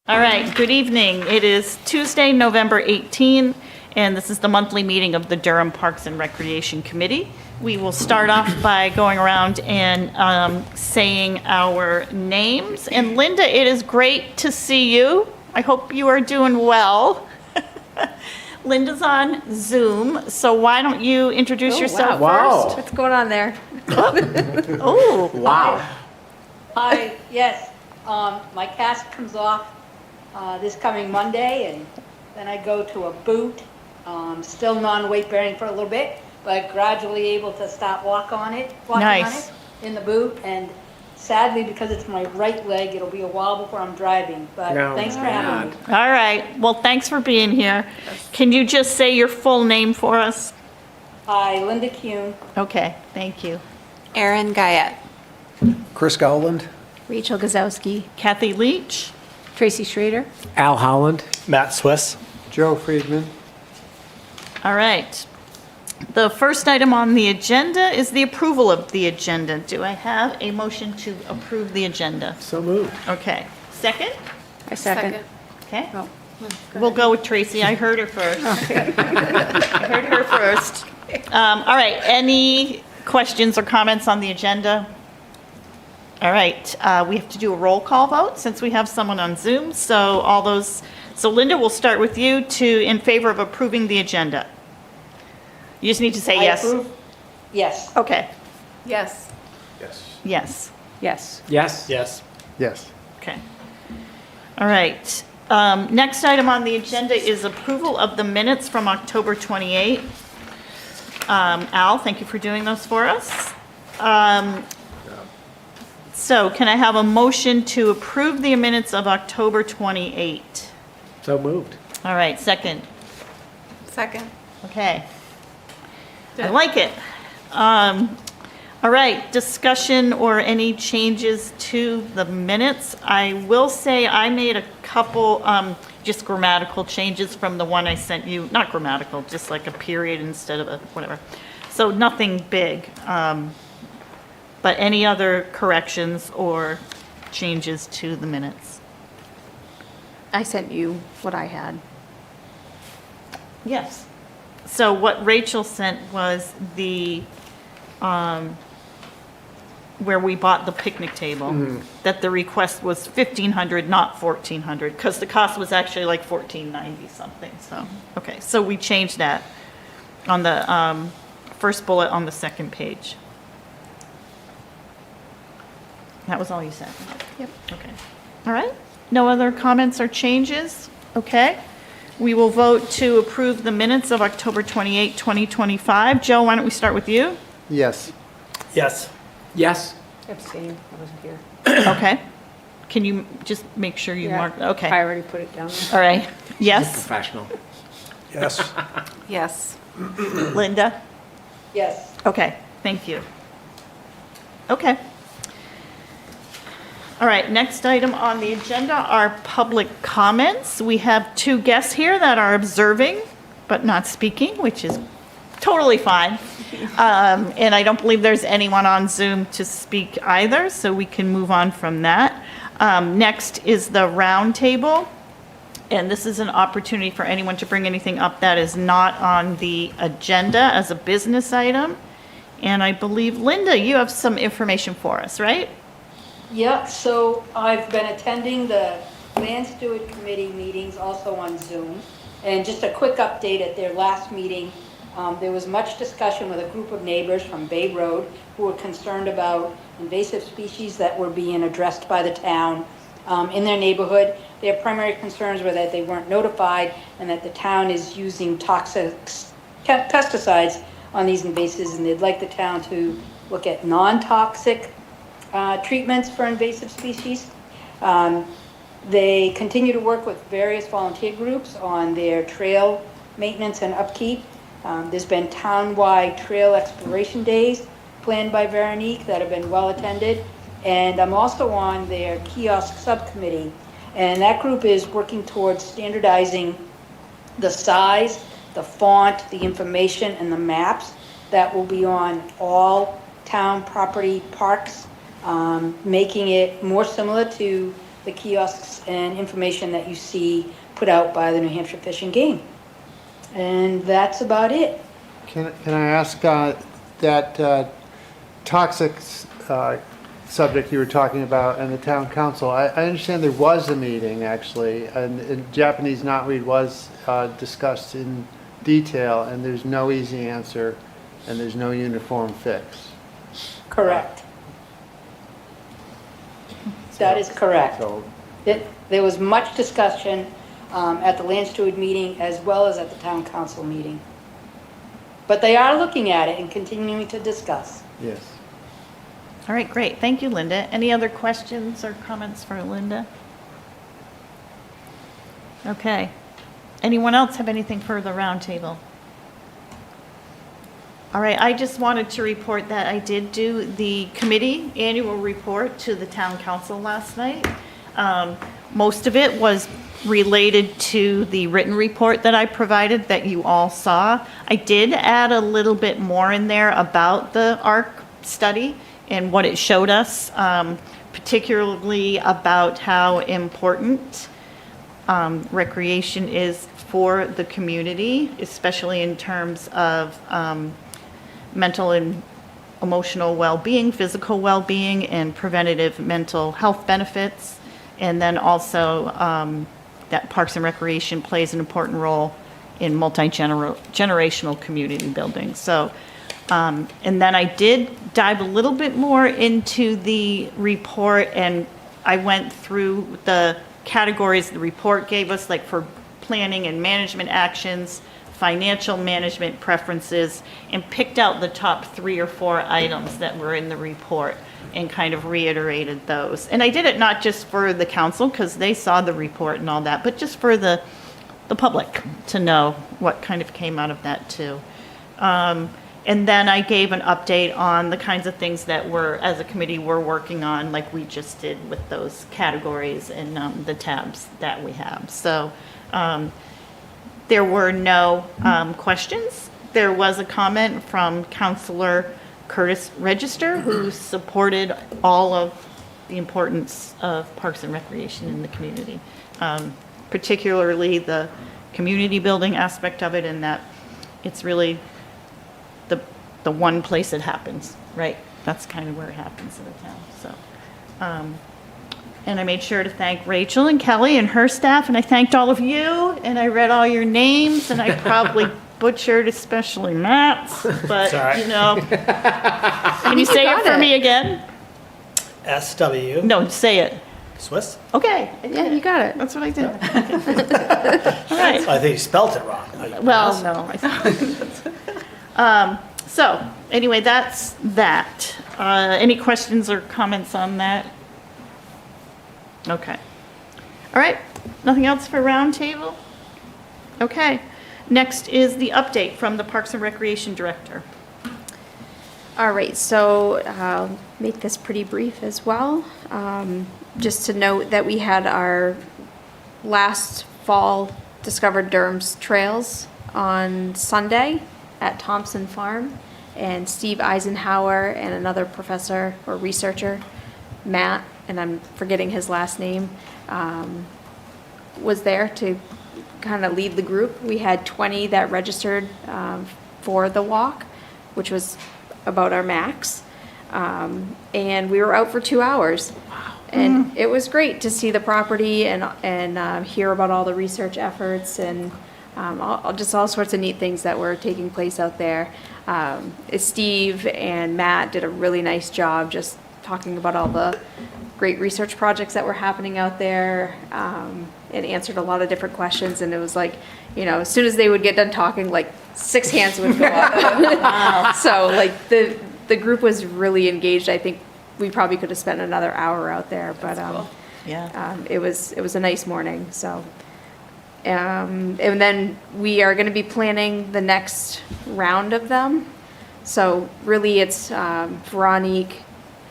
All right, good evening. It is Tuesday, November 18, and this is the monthly meeting of the Durham Parks and Recreation Committee. We will start off by going around and saying our names. And Linda, it is great to see you. I hope you are doing well. Linda's on Zoom, so why don't you introduce yourself first? What's going on there? Oh, Wow. Hi, yes, my cast comes off this coming Monday, and then I go to a boot, still non-weight bearing for a little bit, but gradually able to start walking on it Nice. in the boot, and sadly, because it's my right leg, it'll be a while before I'm driving, but No. thanks for having me. all right. Well, thanks for being here. Can you just say your full name for us? Hi, Linda Kuhn. Okay, thank you. Erin Guyette. Chris Gowland. Rachel Gazowski. Kathy Leach? Tracy Schrader. Al Holland. Matt Swiss. Joe Friedman. All right. The first item on the agenda is the approval of the agenda. Do I have a motion to approve the agenda? So moved. Okay. Second? I second. Okay. Oh, We'll go with Tracy. I heard her first. I heard her first. All right. Any questions or comments on the agenda? All right. We have to do a roll call vote since we have someone on Zoom. So Linda, we'll start with you in favor of approving the agenda. You just need to say I yes. approve. Yes. Okay. Yes. Yes. Yes. Yes. Yes. Yes. Yes. Okay. All right. Next item on the agenda is approval of the minutes from October 28. Al, thank you for doing those for us. So can I have a motion to approve the minutes of October 28? So moved. All right, second. Second. Okay. I like it. All right, discussion or any changes to the minutes? I will say I made a couple just grammatical changes from the one I sent you. Not grammatical, just like a period instead of a whatever. So nothing big. But any other corrections or changes to the minutes? I sent you what I had. Yes. So what Rachel sent was the, where we bought the picnic table, that the request was 1,500, not 1,400, because the cost was actually like 1,490 something, so, okay. So we changed that on the first bullet on the second page. That was all you said? Yep. Okay. All right. No other comments or changes? Okay. We will vote to approve the minutes of October 28, 2025. Joe, why don't we start with you? Yes. Yes. Yes. Abstain. I wasn't here. Okay. Can you just make sure you mark? I Okay. already put it down. All right. Yes. Professional. Yes. Yes. Linda? Yes. Okay. Thank you. Okay. All right, next item on the agenda are public comments. We have two guests here that are observing but not speaking, which is totally fine. And I don't believe there's anyone on Zoom to speak either, so we can move on from that. Next is the round table. And this is an opportunity for anyone to bring anything up that is not on the agenda as a business item. And I believe, Linda, you have some information for us, right? Yep, so I've been attending the Land Steward Committee meetings also on Zoom. And just a quick update at their last meeting, there was much discussion with a group of neighbors from Bay Road who were concerned about invasive species that were being addressed by the town in their neighborhood. Their primary concerns were that they weren't notified and that the town is using toxic pesticides on these invasives, and they'd like the town to look at non-toxic treatments for invasive species. They continue to work with various volunteer groups on their trail maintenance and upkeep. There's been town-wide trail exploration days planned by Veronique that have been well attended. And I'm also on their kiosk subcommittee. And that group is working towards standardizing the size, the font, the information, and the maps that will be on all town property parks, making it more similar to the kiosks and information that you see put out by the New Hampshire Fish and Game. And that's about it. Can I ask that toxic subject you were talking about and the town council? I understand there was a meeting actually, and Japanese knotweed was discussed in detail, and there's no easy answer, and there's no uniform fix. Correct. That is correct. So There was much discussion at the land steward meeting as well as at the town council meeting. But they are looking at it and continuing to discuss. yes. All right, great. Thank you, Linda. Any other questions or comments for Linda? Okay. Anyone else have anything for the roundtable? All right, I just wanted to report that I did do the committee annual report to the town council last night. Most of it was related to the written report that I provided that you all saw. I did add a little bit more in there about the ARC study and what it showed us, particularly about how important recreation is for the community, especially in terms of mental and emotional well-being, physical well-being, and preventative mental health benefits. And then also that Parks and Recreation plays an important role in multi-generational community building. So, and then I did dive a little bit more into the report, and I went through the categories the report gave us, like for planning and management actions, financial management preferences, and picked out the top 3 or 4 items that were in the report and kind of reiterated those. And I did it not just for the council, because they saw the report and all that, but just for the public to know what kind of came out of that too. And then I gave an update on the kinds of things that we're, as a committee, we're working on, like we just did with those categories and the tabs that we have. So there were no questions. There was a comment from Councilor Curtis Register, who supported all of the importance of Parks and Recreation in the community, particularly the community building aspect of it, and that it's really the one place it happens, right? That's kind of where it happens in the town, so. And I made sure to thank Rachel and Kelly and her staff, and I thanked all of you, and I read all your names, and I probably butchered especially Matt's, but, Sorry. you know. Can you say it got for it. me again? SW. No, say it. Swiss? Okay. Yeah, you got it. That's what I did. All right. I think you spelt it wrong. Well, no. So, anyway, that's that. Any questions or comments on that? Okay. All right. Nothing else for roundtable? Okay. Next is the update from the Parks and Recreation Director. All right, so I'll make this pretty brief as well. Just to note that we had our last fall Discovered Durham's Trails on Sunday at Thompson Farm, and Steve Eisenhower and another professor or researcher, Matt, and I'm forgetting his last name, was there to kind of lead the group. We had 20 that registered for the walk, which was about our max. And we were out for 2 hours. And it was great to see the property and hear about all the research efforts and just all sorts of neat things that were taking place out there. Steve and Matt did a really nice job just talking about all the great research projects that were happening out there, and answered a lot of different questions. And it was like, you know, as soon as they would get done talking, like 6 hands would go up. So like the group was really engaged. I think we probably could have spent another hour out there, but Yeah. it was a nice morning. So, and then we are going to be planning the next round of them. So really, it's Veronique,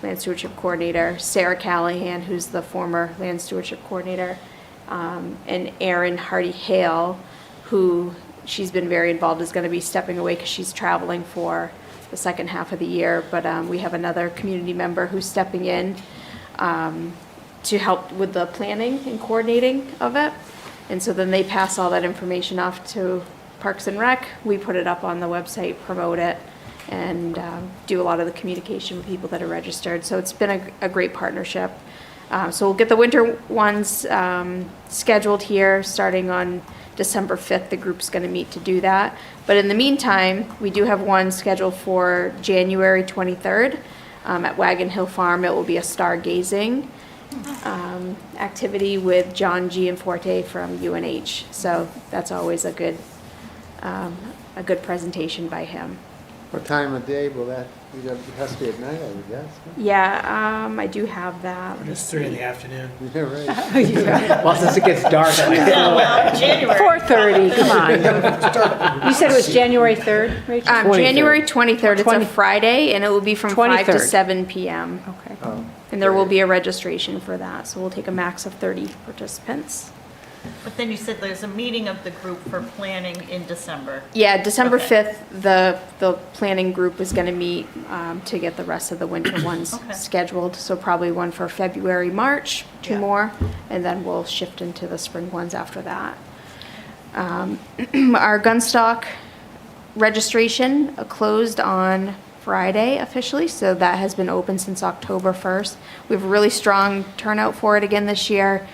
Land Stewardship Coordinator, Sarah Callahan, who's the former Land Stewardship Coordinator, and Erin Hardy-Hale, who she's been very involved, is going to be stepping away because she's traveling for the second half of the year. But we have another community member who's stepping in. to help with the planning and coordinating of it. And so then they pass all that information off to Parks and Rec. We put it up on the website, promote it, and do a lot of the communication with people that are registered. So it's been a great partnership. So we'll get the winter ones scheduled here, starting on December 5th. The group's going to meet to do that. But in the meantime, we do have one scheduled for January 23rd at Wagon Hill Farm. It will be a stargazing activity with John Gianforte from UNH. So that's always a good presentation by him. What time of day will that, it has to be at night, I would guess. Yeah, I do have that. Let me It's 3 in see. the afternoon. Yeah, right. Well, since it gets dark, like, Yeah, well, January. 4:30, come on. You said it was January 3rd, Rachel? 23rd. January 23rd, it's a 20 Friday, and it will be from 5 to 23rd. 7 p.m. Okay. Oh, And there will be a registration for that, so we'll take a max of 30 participants. But then you said there's a meeting of the group for planning in December. Yeah, December Okay. 5th, the planning group is going to meet to get the rest of the winter ones Okay. scheduled. So probably one for February, March, two Yeah. more, and then we'll shift into the spring ones after that. Our gunstock registration closed on Friday officially, so that has been open since October 1st. We have a really strong turnout for it again this year.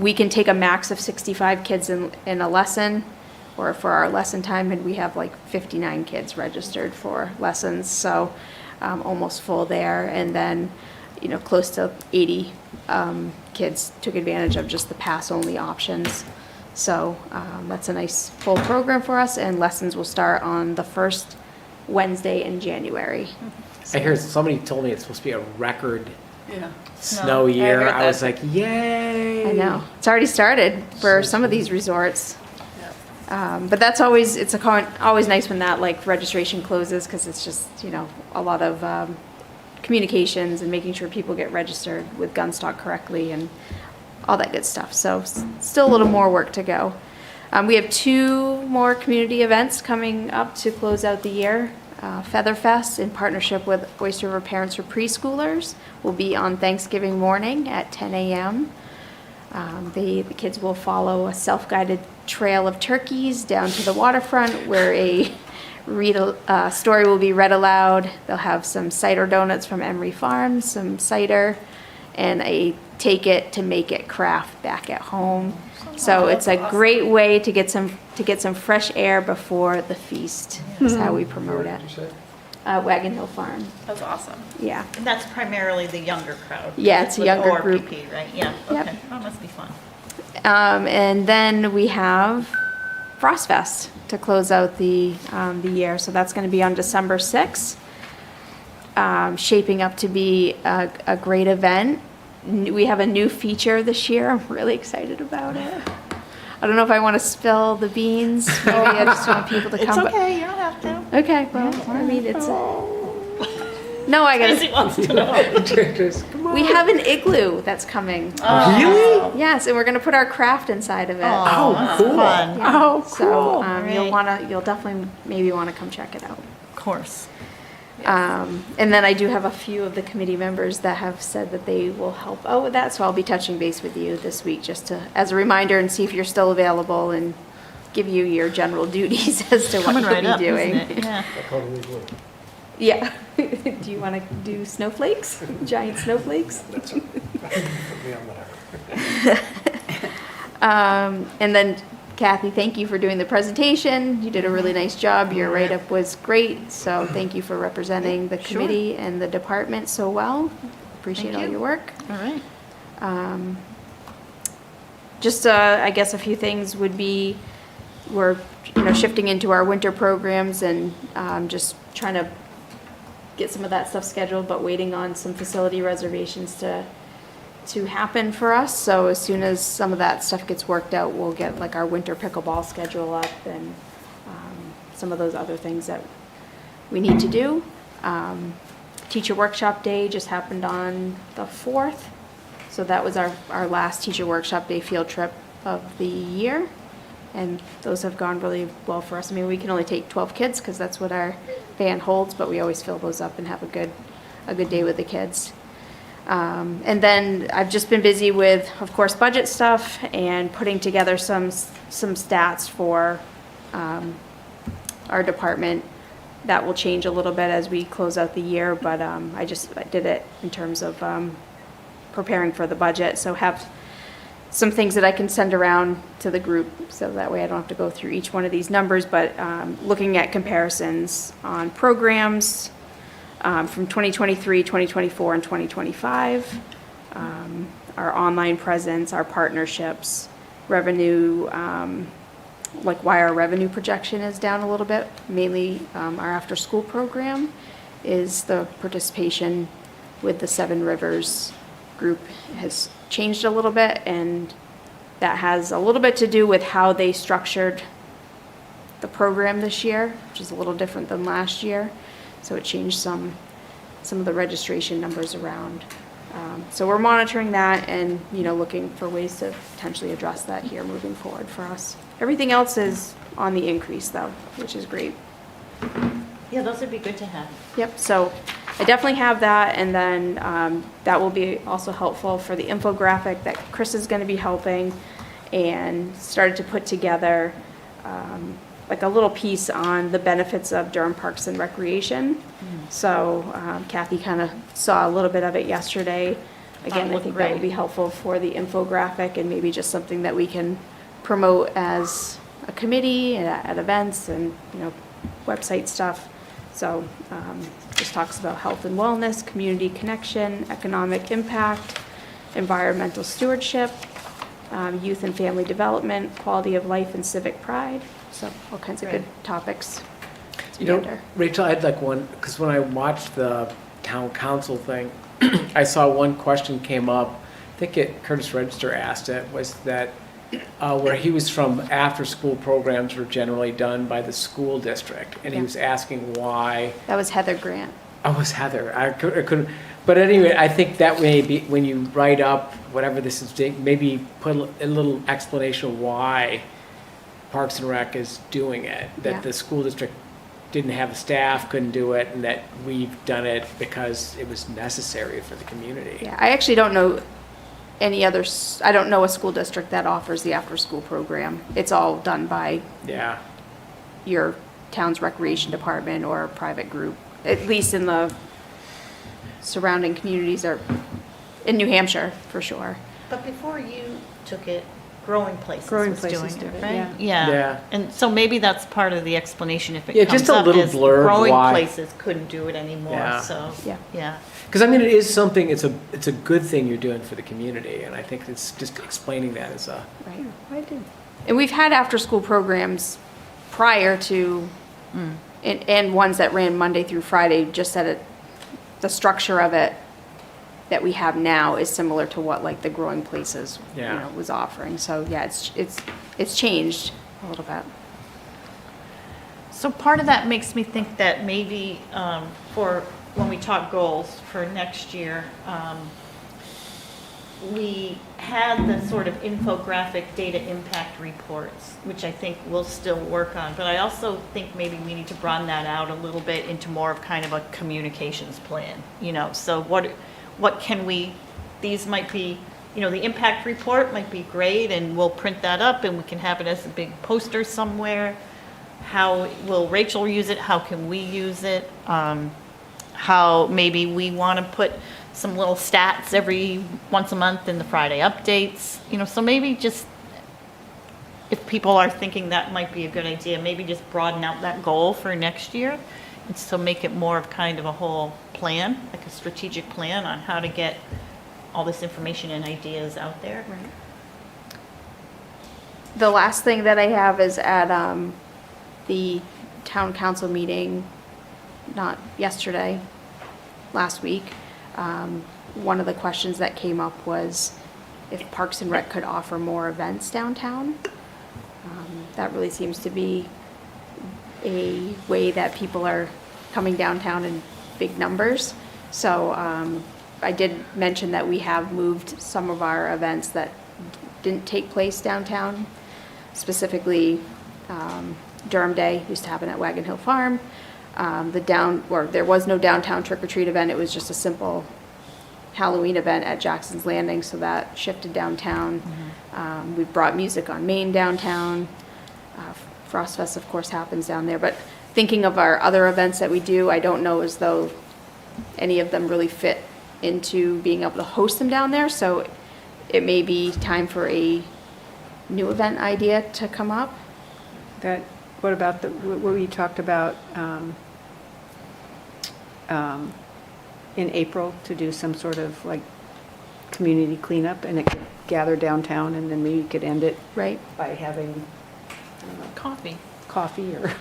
We can take a max of 65 kids in a lesson, or for our lesson time, and we have like 59 kids registered for lessons, so almost full there. And then, close to 80 kids took advantage of just the pass-only options. So that's a nice full program for us, and lessons will start on the first Wednesday in January. I hear somebody told me it's supposed to be a record Yeah. snow I year. heard I was that. like, yay! I know. It's already started for some of these resorts. But that's always, always nice when that like registration closes, because it's just, a lot of communications and making sure people get registered with Gunstock correctly and all that good stuff. So still a little more work to go. We have 2 more community events coming up to close out the year. Featherfest, in partnership with Oyster River Parents for Preschoolers, will be on Thanksgiving morning at 10 a.m. The kids will follow a self-guided trail of turkeys down to the waterfront, where a story will be read aloud. They'll have some cider donuts from Emery Farms, some cider, and a take it to make it craft back at home. So it's a great way to get some fresh air before the feast. Is how we promote it. Wagon Hill Farm. That's awesome. Yeah. And that's primarily the younger crowd. Yeah, it's a with younger ORPP, group. right? Yeah, Yep. okay. That must be fun. And then we have Frost Fest to close out the year. So that's going to be on December 6th. Shaping up to be a great event. We have a new feature this year. I'm really excited about it. I don't know if I want to spill the beans. Maybe I just want people to It's come. but- okay, you don't have to. Okay, well, I mean, it's. No, I Tracy gotta. wants to know. We have an igloo that's coming. Really? Yes, and we're gonna put our craft inside of it. Oh, that's cool. Fun. Yeah. Oh, So cool. you'll definitely maybe want to come check it out. Of course. And then I do have a few of the committee members that have said that they will help out with that, so I'll be touching base with you this week just to, as a reminder, and see if you're still available and give you your general duties as to what Coming you'll right be up, doing. isn't it? Yeah. Yeah. Do you want to do snowflakes? Giant snowflakes? That's all right. Put me on whatever. And then Kathy, thank you for doing the presentation. You did a really nice job. Your write-up was great, so thank you for representing the Sure. committee and the department so well. Appreciate Thank all you. your work. All right. Just, I guess a few things would be, we're, shifting into our winter programs and just trying to get some of that stuff scheduled, but waiting on some facility reservations to happen for us. So as soon as some of that stuff gets worked out, we'll get like our winter pickleball schedule up and some of those other things that we need to do. Teacher workshop day just happened on the 4th. So that was our last teacher workshop day field trip of the year. And those have gone really well for us. I mean, we can only take 12 kids because that's what our band holds, but we always fill those up and have a good day with the kids. And then I've just been busy with, of course, budget stuff and putting together some stats for our department. That will change a little bit as we close out the year, but I did it in terms of preparing for the budget. So have some things that I can send around to the group, so that way I don't have to go through each one of these numbers, but looking at comparisons on programs from 2023, 2024, and 2025, our online presence, our partnerships, revenue, like why our revenue projection is down a little bit. Mainly our after-school program is the participation with the Seven Rivers group has changed a little bit, and that has a little bit to do with how they structured the program this year, which is a little different than last year. So it changed some of the registration numbers around. So we're monitoring that and, looking for ways to potentially address that here moving forward for us. Everything else is on the increase though, which is great. Yeah, those would be good to have. Yep, so I definitely have that, and then that will be also helpful for the infographic that Chris is going to be helping, and started to put together like a little piece on the benefits of Durham Parks and Recreation. So Kathy kind of saw a little bit of it yesterday. Again, I think that would be helpful for the infographic, and maybe just something that we can promote as a committee at events and website stuff. So just talks about health and wellness, community connection, economic impact, environmental stewardship, youth and family development, quality of life and civic pride. So all kinds of good topics. Rachel, I'd like one, because when I watched the town council thing, I saw one question came up, I think Curtis Register asked it, was that where he was from, after-school programs were generally done by the school district, and he was asking why. That was Heather Grant. Oh, it was Heather. I couldn't. But anyway, I think that may be, when you write up whatever this is, maybe put a little explanation of why Parks and Rec is doing it, that the school district didn't have the staff, couldn't do it, and that we've done it because it was necessary for the community. Yeah, I actually don't know any other, I don't know a school district that offers the after-school program. It's all done by your town's recreation department or a private group, at least in the surrounding communities, or in New Hampshire, for sure. But before you took it, Growing Places Growing was Places doing did it, it, right? yeah. Yeah. And so maybe that's part of the explanation if it Yeah, comes just a up, little is blurb Growing why. Places couldn't do it anymore, Yeah. so, Yeah. yeah. Because I mean, it is something, it's a good thing you're doing for the community, and I think it's just explaining that as a, Right, I did. And we've had after-school programs prior to, and ones that ran Monday through Friday, just that the structure of it that we have now is similar to what like the Growing Places, was offering. So yeah, it's changed a little bit. So part of that makes me think that maybe for when we talk goals for next year, we had the sort of infographic data impact reports, which I think we'll still work on. But I also think maybe we need to broaden that out a little bit into more of kind of a communications plan, So what can we, these might be, the impact report might be great, and we'll print that up and we can have it as a big poster somewhere. How will Rachel use it? How can we use it? How maybe we want to put some little stats every once a month in the Friday updates, so maybe just, if people are thinking that might be a good idea, maybe just broaden out that goal for next year. And so make it more of kind of a whole plan, like a strategic plan on how to get all this information and ideas out there. Right. The last thing that I have is at the town council meeting, not yesterday, last week. One of the questions that came up was if Parks and Rec could offer more events downtown. That really seems to be a way that people are coming downtown in big numbers. So I did mention that we have moved some of our events that didn't take place downtown, specifically Durham Day used to happen at Wagon Hill Farm. There was no downtown trick-or-treat event. It was just a simple Halloween event at Jackson's Landing, so that shifted downtown. We've brought music on Main downtown. Frost Fest, of course, happens down there, but thinking of our other events that we do, I don't know as though any of them really fit into being able to host them down there, so it may be time for a new event idea to come up. What about what we talked about in April to do some sort of like community cleanup, and it could gather downtown, and then maybe you could end it Right. by having Coffee. coffee or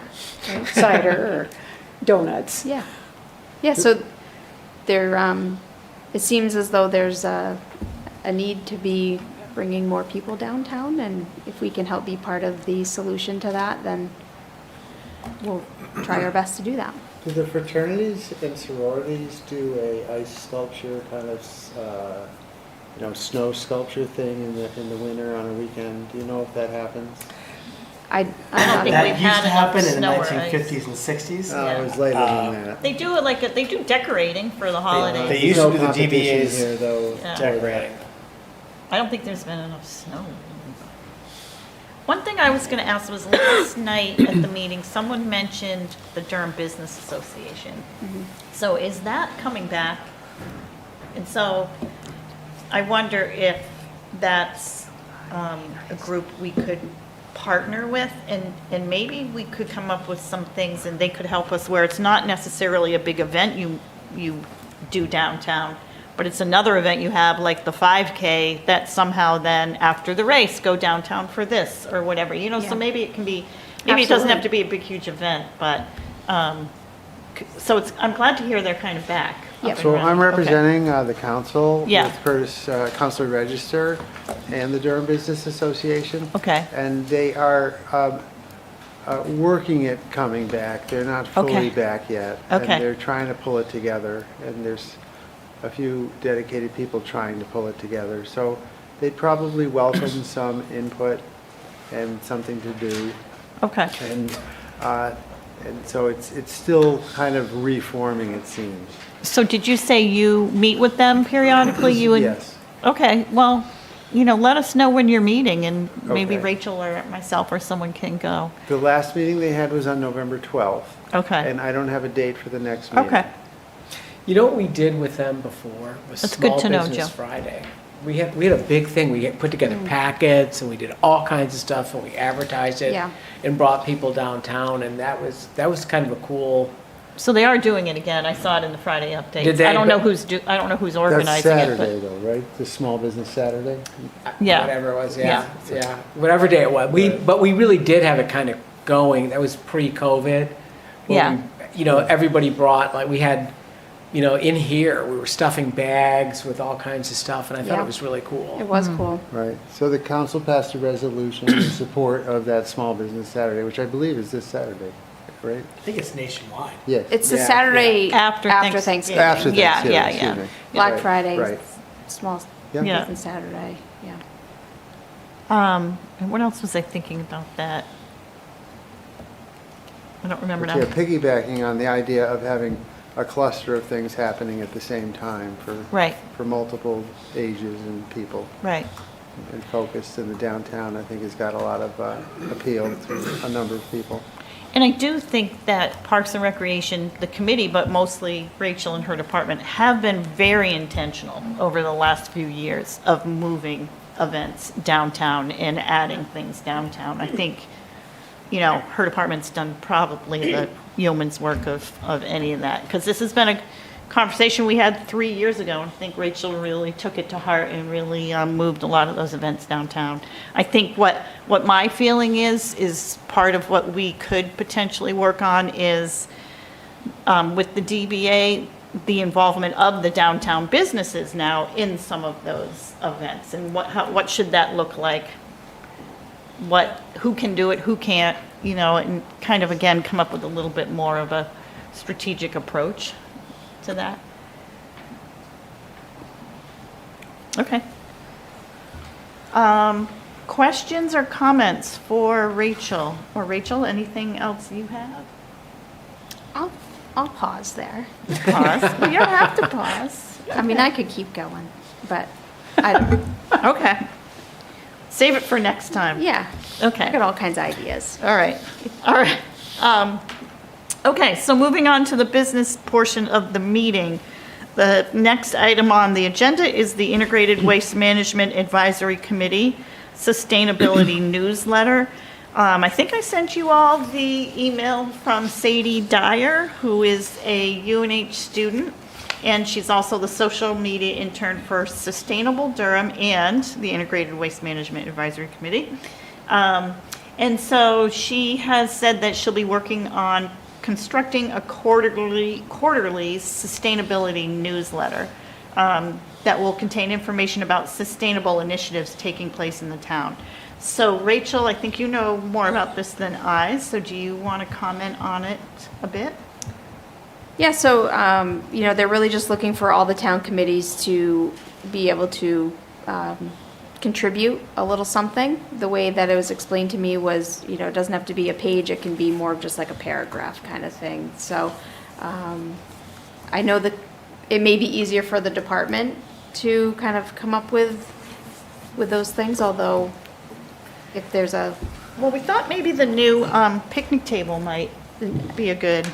cider or donuts. Yeah. Yeah, so there, it seems as though there's a need to be bringing more people downtown, and if we can help be part of the solution to that, then we'll try our best to do that. Do the fraternities and sororities do a ice sculpture kind of, snow sculpture thing in the winter on a weekend? Do you know if that happens? I don't think That we've used had to enough happen in the snow or ice. 1950s and 60s. Oh, it was later than that. They do they do decorating for the They holidays. used to No do the competition DBAs here, though. Yeah. decorating. I don't think there's been enough snow. One thing I was going to ask was last night at the meeting, someone mentioned the Durham Business Association. So is that coming back? And so I wonder if that's a group we could partner with, and maybe we could come up with some things and they could help us where it's not necessarily a big event you do downtown, but it's another event you have, like the 5K, that somehow then after the race go downtown for this or whatever, so Yeah. maybe it can be, maybe it doesn't Absolutely. have to be a big, huge event, but, so I'm glad to hear they're kind of back. up Yep. and So running. I'm Okay. representing the council Yeah. with Curtis, Councilor Register, and the Durham Business Association. Okay. And they are working at coming back. They're not fully Okay. back yet. Okay. And they're trying to pull it together, and there's a few dedicated people trying to pull it together. So they'd probably welcome some input and something to do. Okay. And so it's still kind of reforming, it seems. So did you say you meet with them periodically? You and Yes. Okay, well, let us know when you're meeting, and maybe Okay. Rachel or myself or someone can go. The last meeting they had was on November 12th. Okay. And I don't have a date for the next meeting. Okay. You know what we did with them before? Was That's good to know, Small Business Joe. Friday. We had a big thing. We put together packets and we did all kinds of stuff and we advertised it Yeah. and brought people downtown, and that was kind of a cool. So they are doing it again. I saw it in the Friday updates. Did they? I don't know who's That's organizing it, Saturday but though, right? The Small Business Saturday? Yeah. Whatever it was, Yeah. yeah. Whatever day it was. But we really did have it kind of going. That was pre-COVID. where Yeah. Everybody brought, like we had, in here, we were stuffing bags with all kinds of stuff, and I thought Yeah. it was really cool. It was cool. Right. So the council passed a resolution in support of that Small Business Saturday, which I believe is this Saturday, right? I think it's nationwide. Yes. It's the Yeah, Saturday After after Thanksgiving. Thanksgiving. After Yeah, Thanksgiving, yeah, excuse yeah. me. Black Right, Friday, Right. small Yeah. Yeah. business Saturday, yeah. and what else was I thinking about that? I don't remember But now. yeah, piggybacking on the idea of having a cluster of things happening at the same time Right, for multiple ages and people. right. And focused in the downtown, I think has got a lot of appeal to a number of people. And I do think that Parks and Recreation, the committee, but mostly Rachel and her department, have been very intentional over the last few years of moving events downtown and adding things downtown. I think, her department's done probably the yeoman's work of any of that. Because this has been a conversation we had 3 years ago, and I think Rachel really took it to heart and really moved a lot of those events downtown. I think what my feeling is part of what we could potentially work on is with the DBA, the involvement of the downtown businesses now in some of those events, and what should that look like? Who can do it, who can't, and kind of again come up with a little bit more of a strategic approach to that. Okay. Questions or comments for Rachel? Or Rachel, anything else you have? I'll pause there. Pause. Well, you don't have to pause. I mean, I could keep going, but I don't, Okay. Save it for next time. yeah. Okay. I got all kinds of ideas. All right, all right. Okay, so moving on to the business portion of the meeting. The next item on the agenda is the Integrated Waste Management Advisory Committee Sustainability Newsletter. I think I sent you all the email from Sadie Dyer, who is a UNH student, and she's also the social media intern for Sustainable Durham and the Integrated Waste Management Advisory Committee. And so she has said that she'll be working on constructing a quarterly sustainability newsletter that will contain information about sustainable initiatives taking place in the town. So Rachel, I think you know more about this than I, so do you want to comment on it a bit? Yeah, so, they're really just looking for all the town committees to be able to contribute a little something. The way that it was explained to me was, it doesn't have to be a page, it can be more of just like a paragraph kind of thing. So I know that it may be easier for the department to kind of come up with those things, although if there's Well, we thought maybe the new picnic table might be a good,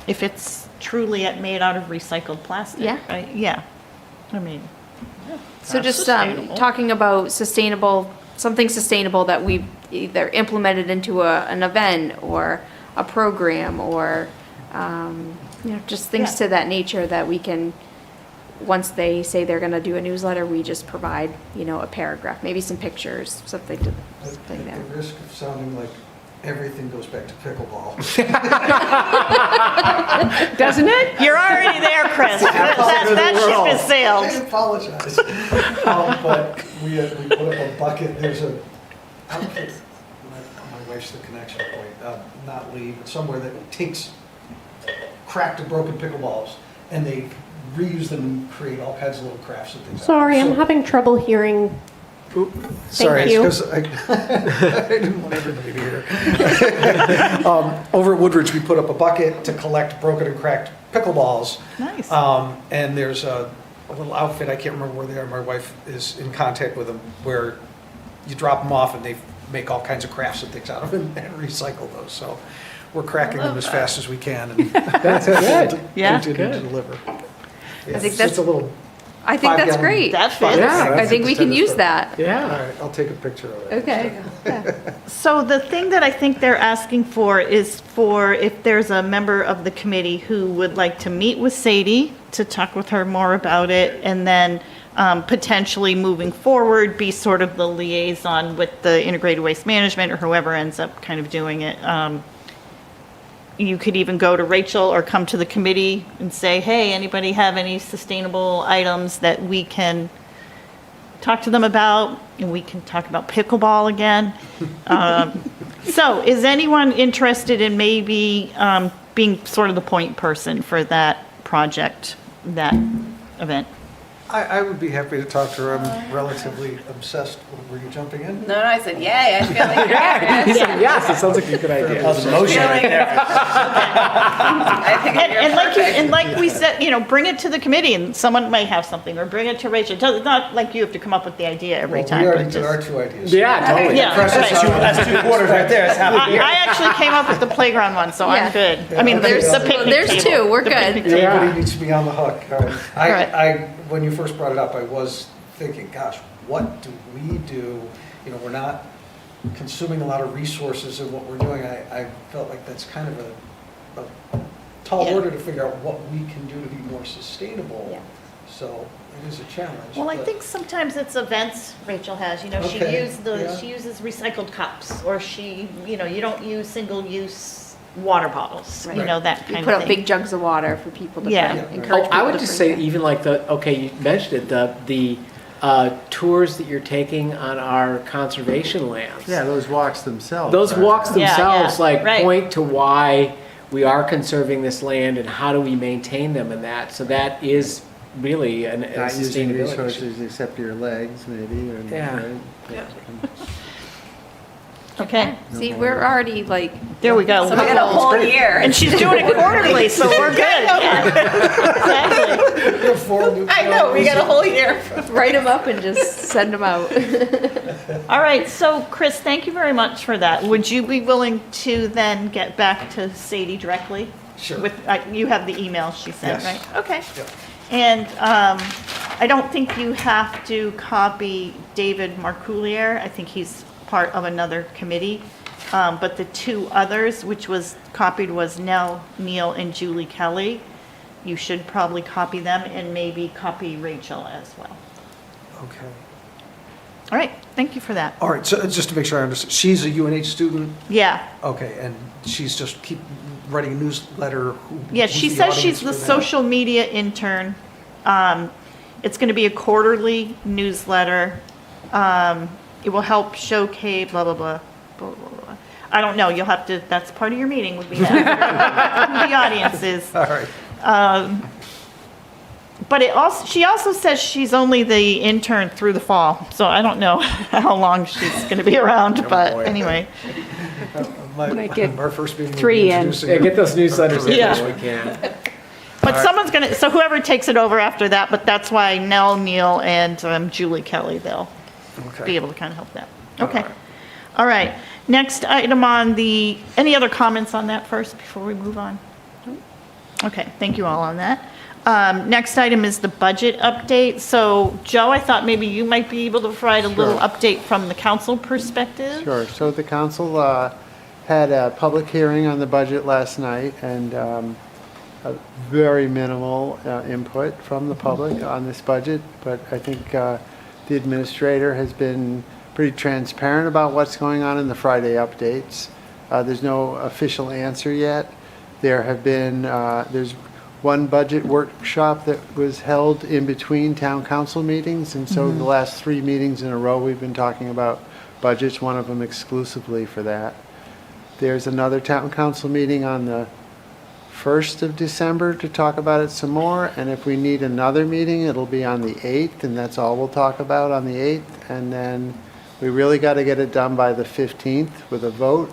if it's truly made out of recycled plastic, Yeah. right? Yeah. I mean, So That's just sustainable. talking about something sustainable that we've either implemented into an event or a program or, just things Yeah. to that nature that we can, once they say they're gonna do a newsletter, we just provide, a paragraph, maybe some pictures, something to, something there. At the risk of sounding like everything goes back to pickleball. Doesn't it? you're already there, Chris. That ship has sailed. I apologize. But we put up a bucket, there's my wife's the connection point, not Lee, but somewhere that takes cracked and broken pickleballs, and they reuse them and create all kinds of little crafts and things. Sorry, I'm So- having trouble hearing. Sorry, you. it's 'cause I didn't want everybody to hear. Over at Woodridge, we put up a bucket to collect broken and cracked pickleballs. Nice. And there's a little outfit, I can't remember where they are, my wife is in contact with them, where you drop them off and they make all kinds of crafts and things out of them and recycle those. So we're cracking them as fast as we can and That's good. Yeah. continue to deliver. Yeah, think it's that's- just a little. I think that's 5-gallon great. That fits. Yeah. I think we can use that. All Yeah. right, I'll take a picture of it. Okay. So the thing that I think they're asking for is for if there's a member of the committee who would like to meet with Sadie to talk with her more about it, and then potentially moving forward, be sort of the liaison with the integrated waste management or whoever ends up kind of doing it. You could even go to Rachel or come to the committee and say, hey, anybody have any sustainable items that we can talk to them about, and we can talk about pickleball again. So is anyone interested in maybe being sort of the point person for that project, that event? I would be happy to talk to her. I'm relatively obsessed. Were you jumping in? No, I said, yay, I feel like He said, yes, it sounds like a good idea. motion right there. I think And you're perfect. and like we said, bring it to the committee, and someone might have something, or bring it to Rachel. It's not like you have to come up with the idea every Well, time. we already but did just- our two ideas. Yeah, totally. Yeah, Chris, right. that's 2 quarters right there, it's half a year. I actually came up with the playground one, so I'm Yeah. good. I mean, Yeah, there's the okay. picnic There's table. two, we're The good. picnic table. Everybody needs to be on the hook. right. When you first brought it up, I was thinking, gosh, what do we do? We're not consuming a lot of resources in what we're doing. I felt like that's kind of a tall Yeah. order to figure out what we can do to be more sustainable. Yeah. So it is a challenge. Well, I but- think sometimes it's events Rachel has, Okay, yeah. she uses recycled cups, or she, you don't use single-use water bottles, Right. that You kind put of up thing. big jugs of water for people to Yeah. bring, Yeah. encourage people I would to just bring say that. even like you mentioned it, the tours that you're taking on our conservation lands. Yeah, those walks themselves. Those are- walks Yeah, themselves yeah, like right. point to why we are conserving this land and how do we maintain them and that. So that is really a Not using sustainability issue. resources except your legs, maybe, or. Yeah. right? Yeah. Okay, See, we're already like, there we go. So we got a whole year. And she's doing it quarterly, so we're good. Yeah. Exactly. I know, we got a whole year. write them up and just send them out. All right, so Chris, thank you very much for that. Would you be willing to then get back to Sadie directly? Sure. With, you have the email she sent, Yes. right? Okay. Yep. And I don't think you have to copy David Marcoulier. I think he's part of another committee. But the two others, which was copied, was Nell, Neil, and Julie Kelly. You should probably copy them and maybe copy Rachel as well. Okay. All right, thank you for that. All right, so just to make sure I understand, she's a UNH student? Yeah, Okay, and she's just keep writing a newsletter? yeah, Who's she the says she's audience the for that? social media intern. It's going to be a quarterly newsletter. It will help showcase blah, blah, blah, blah, blah, blah. I don't know, you'll have to, that's part of your meeting would be that. Who the audience is. All right. But it also, she also says she's only the intern through the fall, so I don't know how long she's going to be around, but boy. anyway. Might get Our first meeting will be 3 in. introducing Yeah, her. get those newsletters in Yeah. as we can. But someone's going to, so whoever takes it over after that, but that's why Nell, Neil, and Julie Kelly, they'll Okay. be able to kind of help that. Okay. All right. Next item on the, any other comments on that first before we move on? Okay, thank you all on that. Next item is the budget update. So Joe, I thought maybe you might be able to provide a little Sure. update from the council perspective. Sure. So the council had a public hearing on the budget last night, and a very minimal input from the public on this budget. But I think the administrator has been pretty transparent about what's going on in the Friday updates. There's no official answer yet. There have been, there's one budget workshop that was held in between town council meetings, and so the last 3 meetings in a row, we've been talking about budgets, one of them exclusively for that. There's another town council meeting on the 1st of December to talk about it some more, and if we need another meeting, it'll be on the 8th, and that's all we'll talk about on the 8th, and then we really got to get it done by the 15th with a vote,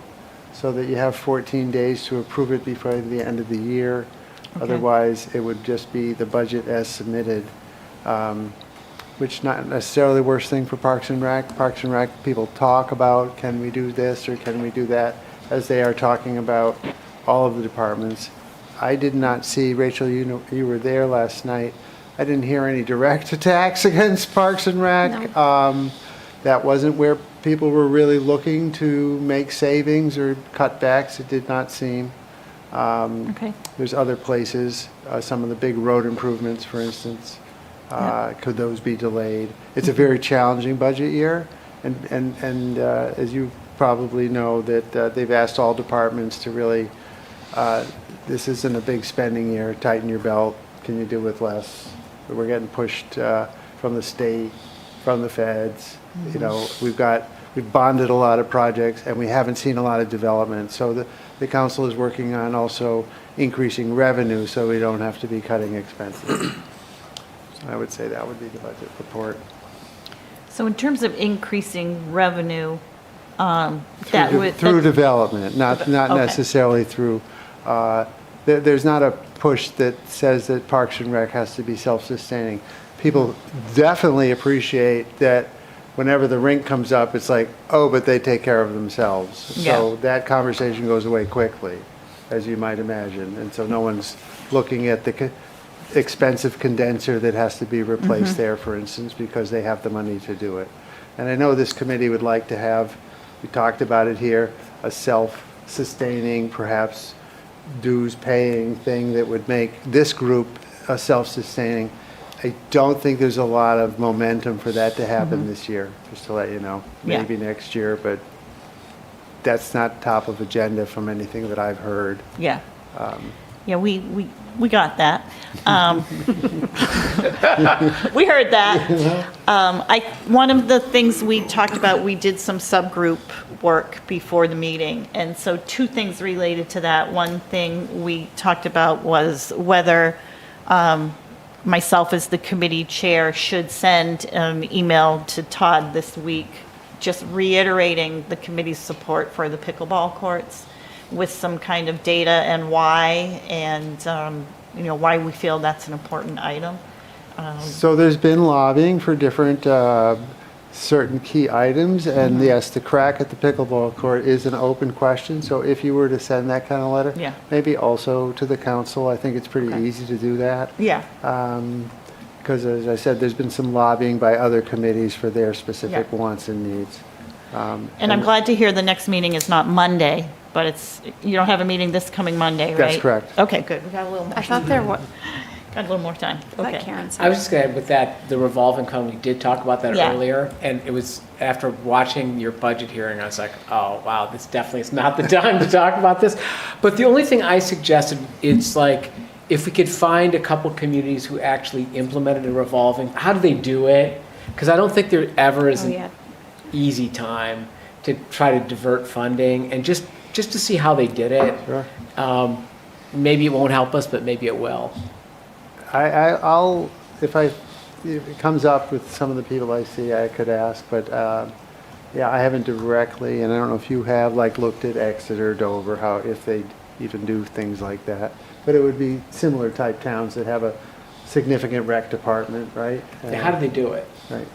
so that you have 14 days to approve it before the end of the year. Otherwise, it would just be the budget as submitted, which not necessarily the worst thing for Parks and Rec. Parks and Rec people talk about, can we do this or can we do that, as they are talking about all of the departments. I did not see, Rachel, you were there last night. I didn't hear any direct attacks against Parks and Rec. That wasn't where people were really looking to make savings or cutbacks. It did not seem. Okay. There's other places, some of the big road improvements, for instance. Could those be delayed? It's a very challenging budget year, and as you probably know, that they've asked all departments to really, this isn't a big spending year, tighten your belt, can you do with less? We're getting pushed from the state, from the feds, you know, we've bonded a lot of projects, and we haven't seen a lot of development, so the council is working on also increasing revenue, so we don't have to be cutting expenses. So I would say that would be the budget report. So in terms of increasing revenue, that would. Through development, not Okay. necessarily through, there's not a push that says that Parks and Rec has to be self-sustaining. People definitely appreciate that whenever the rink comes up, it's like, oh, but they take care of themselves. So Yeah. that conversation goes away quickly, as you might imagine. And so no one's looking at the expensive condenser that has to be replaced there, for instance, because they have the money to do it. And I know this committee would like to have, we talked about it here, a self-sustaining, perhaps dues-paying thing that would make this group self-sustaining. I don't think there's a lot of momentum for that to happen this year, just to let you know. Yeah. Maybe next year, but that's not top of agenda from anything that I've heard. Yeah. Yeah, we got that. We heard that. One of the things we talked about, we did some subgroup work before the meeting. And so 2 things related to that. One thing we talked about was whether myself as the committee chair should send an email to Todd this week just reiterating the committee's support for the pickleball courts with some kind of data and why, and, why we feel that's an important item. So there's been lobbying for different, certain key items, and yes, the crack at the pickleball court is an open question, so if you were to send that kind of letter, Yeah. maybe also to the council, I think it's pretty Okay. easy to do that. Yeah, Because as I said, there's been some lobbying by other committees for their specific Yeah. wants and needs. and I'm glad to hear the next meeting is not Monday, but you don't have a meeting this coming Monday, right? That's correct. Okay, good, we got a little more, I thought there was, got a little more time, that okay. Karen I said. was just gonna add with that, the revolving fund, we did talk about that Yeah. earlier, and it was after watching your budget hearing, I was like, oh, wow, this definitely is not the time to talk about this. But the only thing I suggested, it's like, if we could find a couple communities who actually implemented a revolving, how do they do it? Because I don't think there ever is Oh, an yeah. easy time to try to divert funding, and just to see how they did it. Sure. Maybe it won't help us, but maybe it will. I'll, if it comes up with some of the people I see, I could ask, but, yeah, I haven't directly, and I don't know if you have, like, looked at Exeter, Dover, how, if they even do things like that. But it would be similar type towns that have a significant rec department, right? How do they do it? Right.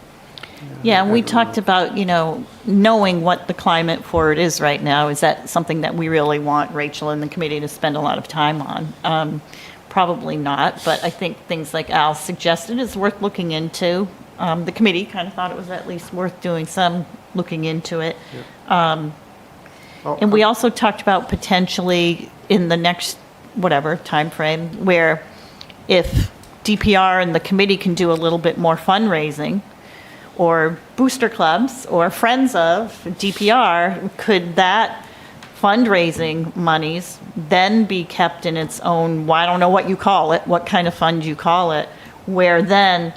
Yeah, and we I don't talked know. about, knowing what the climate for it is right now. Is that something that we really want Rachel and the committee to spend a lot of time on? Probably not, but I think things like Al suggested is worth looking into. The committee kind of thought it was at least worth doing some looking into it. Oh, And we also talked about potentially in the next, whatever, timeframe, where if DPR and the committee can do a little bit more fundraising, or booster clubs, or friends of DPR, could that fundraising monies then be kept in its own, well, I don't know what you call it, what kind of fund you call it, where then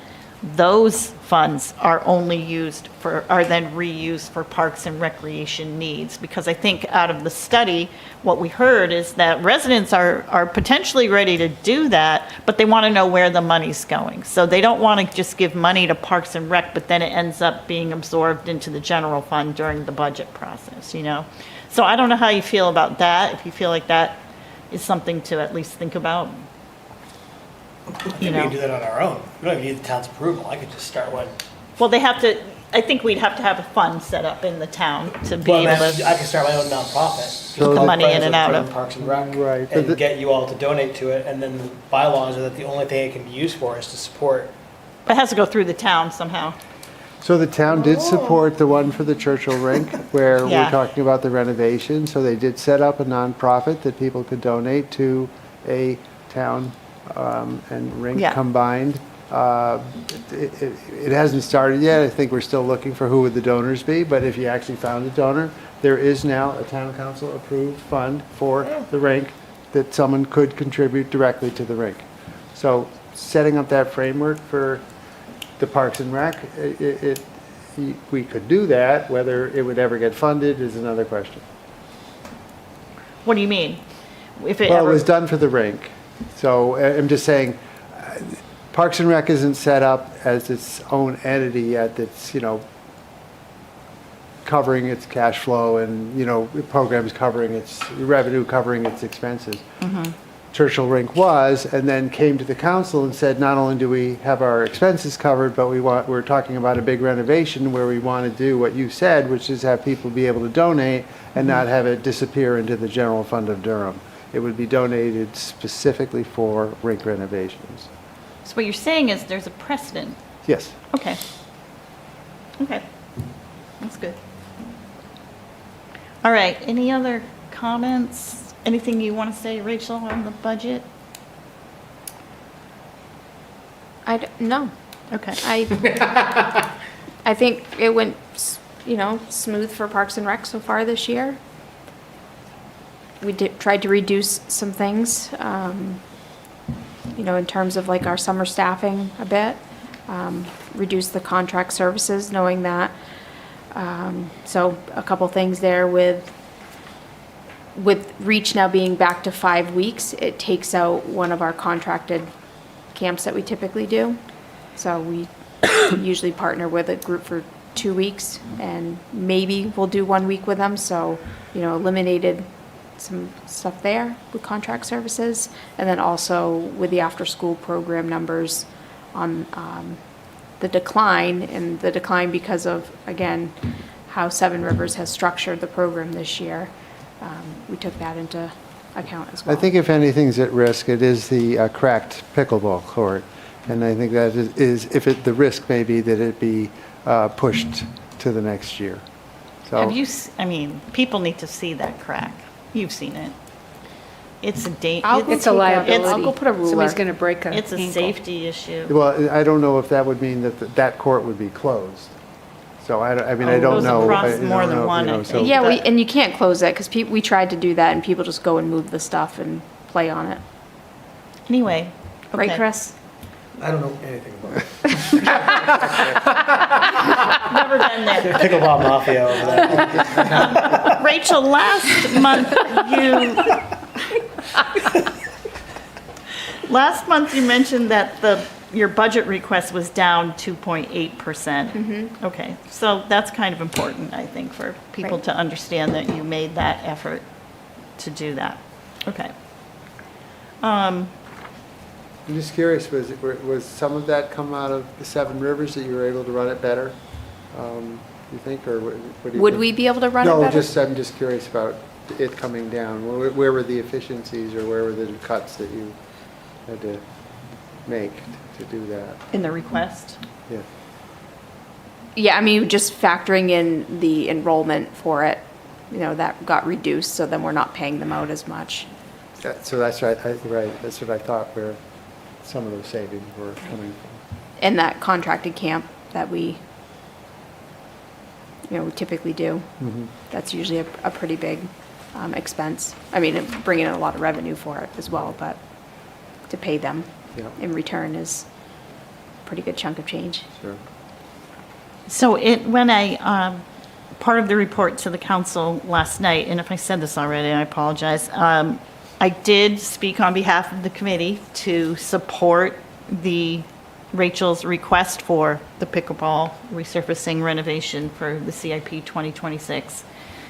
those funds are then reused for parks and recreation needs? Because I think out of the study, what we heard is that residents are potentially ready to do that, but they want to know where the money's going. So they don't want to just give money to Parks and Rec, but then it ends up being absorbed into the general fund during the budget process, So I don't know how you feel about that, if you feel like that is something to at least think about. I think we can do that on our own. We don't even need the town's approval. I could just start one. Well, I think we'd have to have a fund set up in the town to be Well, able then to, I can start my own nonprofit. So the the- money in and out of. Parks and Rec. Right, but And the- get you all to donate to it, and then the bylaws are that the only thing it can be used for is to support. it has to go through the town somehow. So the town did support the one for the Churchill rink, where Yeah. we're talking about the renovation, so they did set up a nonprofit that people could donate to a town and rink Yeah. combined. It hasn't started yet, I think we're still looking for who would the donors be, but if you actually found a donor, there is now a town council approved fund for the rink that someone could contribute directly to the rink. So setting up that framework for the Parks and Rec, we could do that. Whether it would ever get funded is another question. What do you mean? If it Well, it ever, was done for the rink. So I'm just saying, Parks and Rec isn't set up as its own entity yet that's, covering its cash flow and, programs covering its revenue, covering its expenses. Churchill Rink was, and then came to the council and said, not only do we have our expenses covered, but we're talking about a big renovation where we want to do what you said, which is have people be able to donate and not have it disappear into the general fund of Durham. It would be donated specifically for rink renovations. so what you're saying is there's a precedent. Yes. Okay. Okay. That's good. All right, any other comments? Anything you want to say, Rachel, on the budget? No. Okay. I think it went, smooth for Parks and Rec so far this year. We tried to reduce some things, in terms of like our summer staffing a bit, reduce the contract services, knowing that. So a couple things there with Reach now being back to 5 weeks, it takes out one of our contracted camps that we typically do. So we usually partner with a group for 2 weeks, and maybe we'll do 1 week with them, so, eliminated some stuff there with contract services, and then also with the after-school program numbers on the decline because of, again, how Seven Rivers has structured the program this year. We took that into account as well. I think if anything's at risk, it is the cracked pickleball court. And I think that is the risk may be that it be pushed to the next year. So Have you, people need to see that crack. You've seen it. It's It's a liability. I'll go put a ruler. Somebody's going to break a It's a ankle. safety issue. Well, I don't know if that would mean that court would be closed. So I don't goes know. across I more don't than know, one, I so- think. Yeah, But- and you can't close it, because we tried to do that, and people just go and move the stuff and play on it. Anyway. Right, okay. Chris? I don't know anything about it. Never been there. Pickleball mafia over there. Rachel, last month you mentioned that your budget request was down 2.8%. Okay, so that's kind of important, I think, for people Right. to understand that you made that effort to do that. Okay. I'm just curious, was some of that come out of the Seven Rivers that you were able to run it better? You think, or what do you Would think? we be able to run it No, better? I'm just curious about it coming down. Where were the efficiencies or where were the cuts that you had to make to do that? In the request? Yeah. Yeah, just factoring in the enrollment for it, that got reduced, so then we're not paying them out as much. So that's right, right, that's what I thought where some of those savings were coming from. And that contracted camp that we typically do, that's usually a pretty big expense. Bringing in a lot of revenue for it as well, but to pay them Yeah. in return is a pretty good chunk of change. Sure. So when I, part of the report to the council last night, and if I said this already, I apologize, I did speak on behalf of the committee to support Rachel's request for the pickleball resurfacing renovation for the CIP 2026.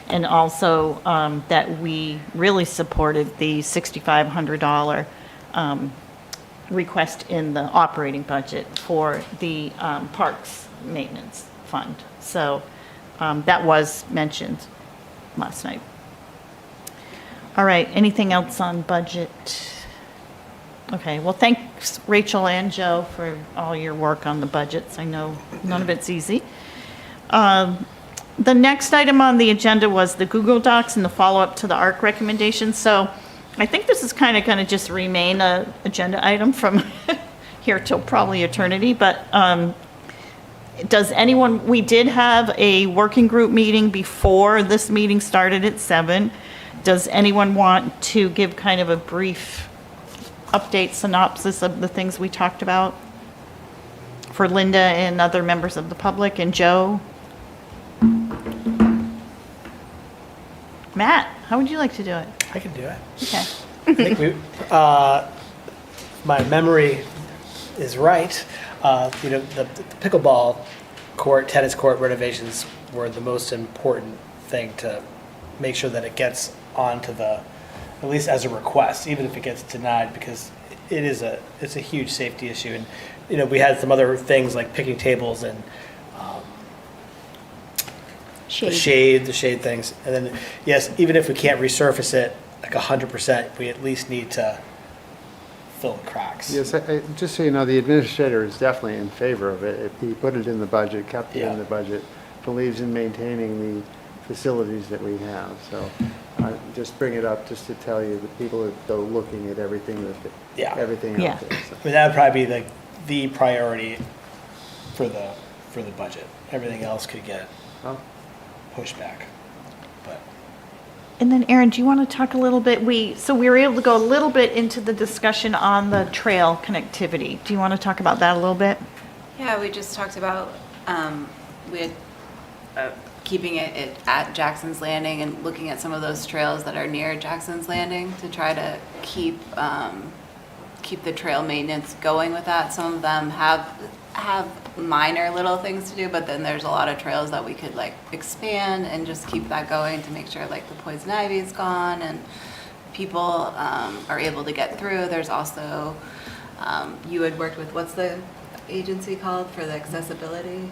And also that we really supported the $6,500 request in the operating budget for the parks maintenance fund. So that was mentioned last night. All right, anything else on budget? Okay, well, thanks Rachel and Joe for all your work on the budgets. I know none of it's easy. The next item on the agenda was the Google Docs and the follow-up to the ARC recommendations. So I think this is kind of going to just remain an agenda item from here till probably eternity, but we did have a working group meeting before this meeting started at 7. Does anyone want to give kind of a brief update synopsis of the things we talked about for Linda and other members of the public, and Joe? Matt, how would you like to do it? I can do it. Okay. I think my memory is right. The pickleball court, tennis court renovations were the most important thing to make sure that it gets onto at least as a request, even if it gets denied, because it's a huge safety issue. And, we had some other things like picking tables and the shade things. And then, yes, even if we can't resurface it like 100%, we at least need to fill the cracks. Yes, just so you know, the administrator is definitely in favor of it. If he put it in the budget, kept it Yeah. in the budget, believes in maintaining the facilities that we have. So just bring it up just to tell you that people are though looking at everything Yeah. everything Yeah. out there. So. That would probably be the priority for the budget. Everything else could get Well, pushed back. But And then Erin, do you want to talk a little bit? We were able to go a little bit into the discussion on the trail connectivity. Do you want to talk about that a little bit? Yeah, we just talked about keeping it at Jackson's Landing and looking at some of those trails that are near Jackson's Landing to try to keep the trail maintenance going with that. Some of them have have minor little things to do, but then there's a lot of trails that we could like expand and just keep that going to make sure like the poison ivy is gone and people are able to get through. There's also, you had worked with, what's the agency called for the accessibility?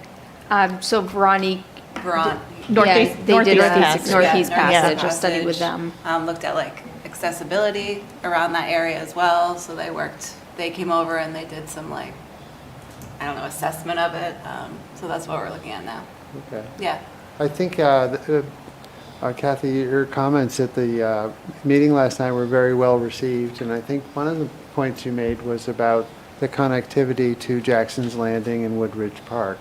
So Veronique, Northeast- yeah, they did Northeast Northeast, Passage. Northeast Yeah, Passage, I studied with them. Looked at like accessibility around that area as well. So they came over and they did some like, I don't know, assessment of it. So that's what we're looking at now. Okay. Yeah. I think, Kathy, your comments at the meeting last night were very well received, and I think one of the points you made was about the connectivity to Jackson's Landing and Woodridge Park.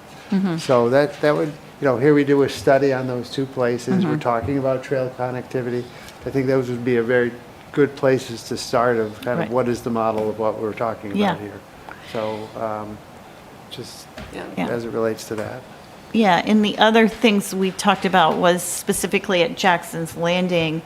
So that would, here we do a study on those two places. We're talking about trail connectivity. I think those would be a very good places to start of kind Right. of what is the model of what we're talking Yeah. about here. So just Yeah. as it relates to that. Yeah, and the other things we talked about was specifically at Jackson's Landing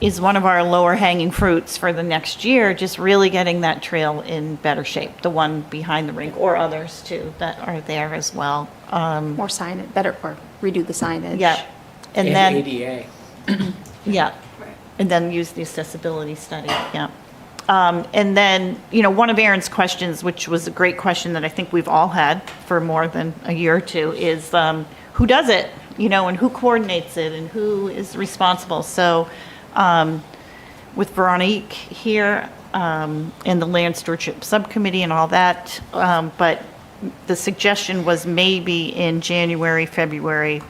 is one of our lower hanging fruits for the next year, just really getting that trail in better shape, the one behind the rink, or others too that are there as well. More signage, better, or redo the signage. Yeah, and And then, ADA. yeah, and then use the accessibility study, yeah. And then, one of Aaron's questions, which was a great question that I think we've all had for more than a year or two, is who does it? And who coordinates it and who is responsible? So with Veronique here and the Land Stewardship Subcommittee and all that, but the suggestion was maybe in January, February,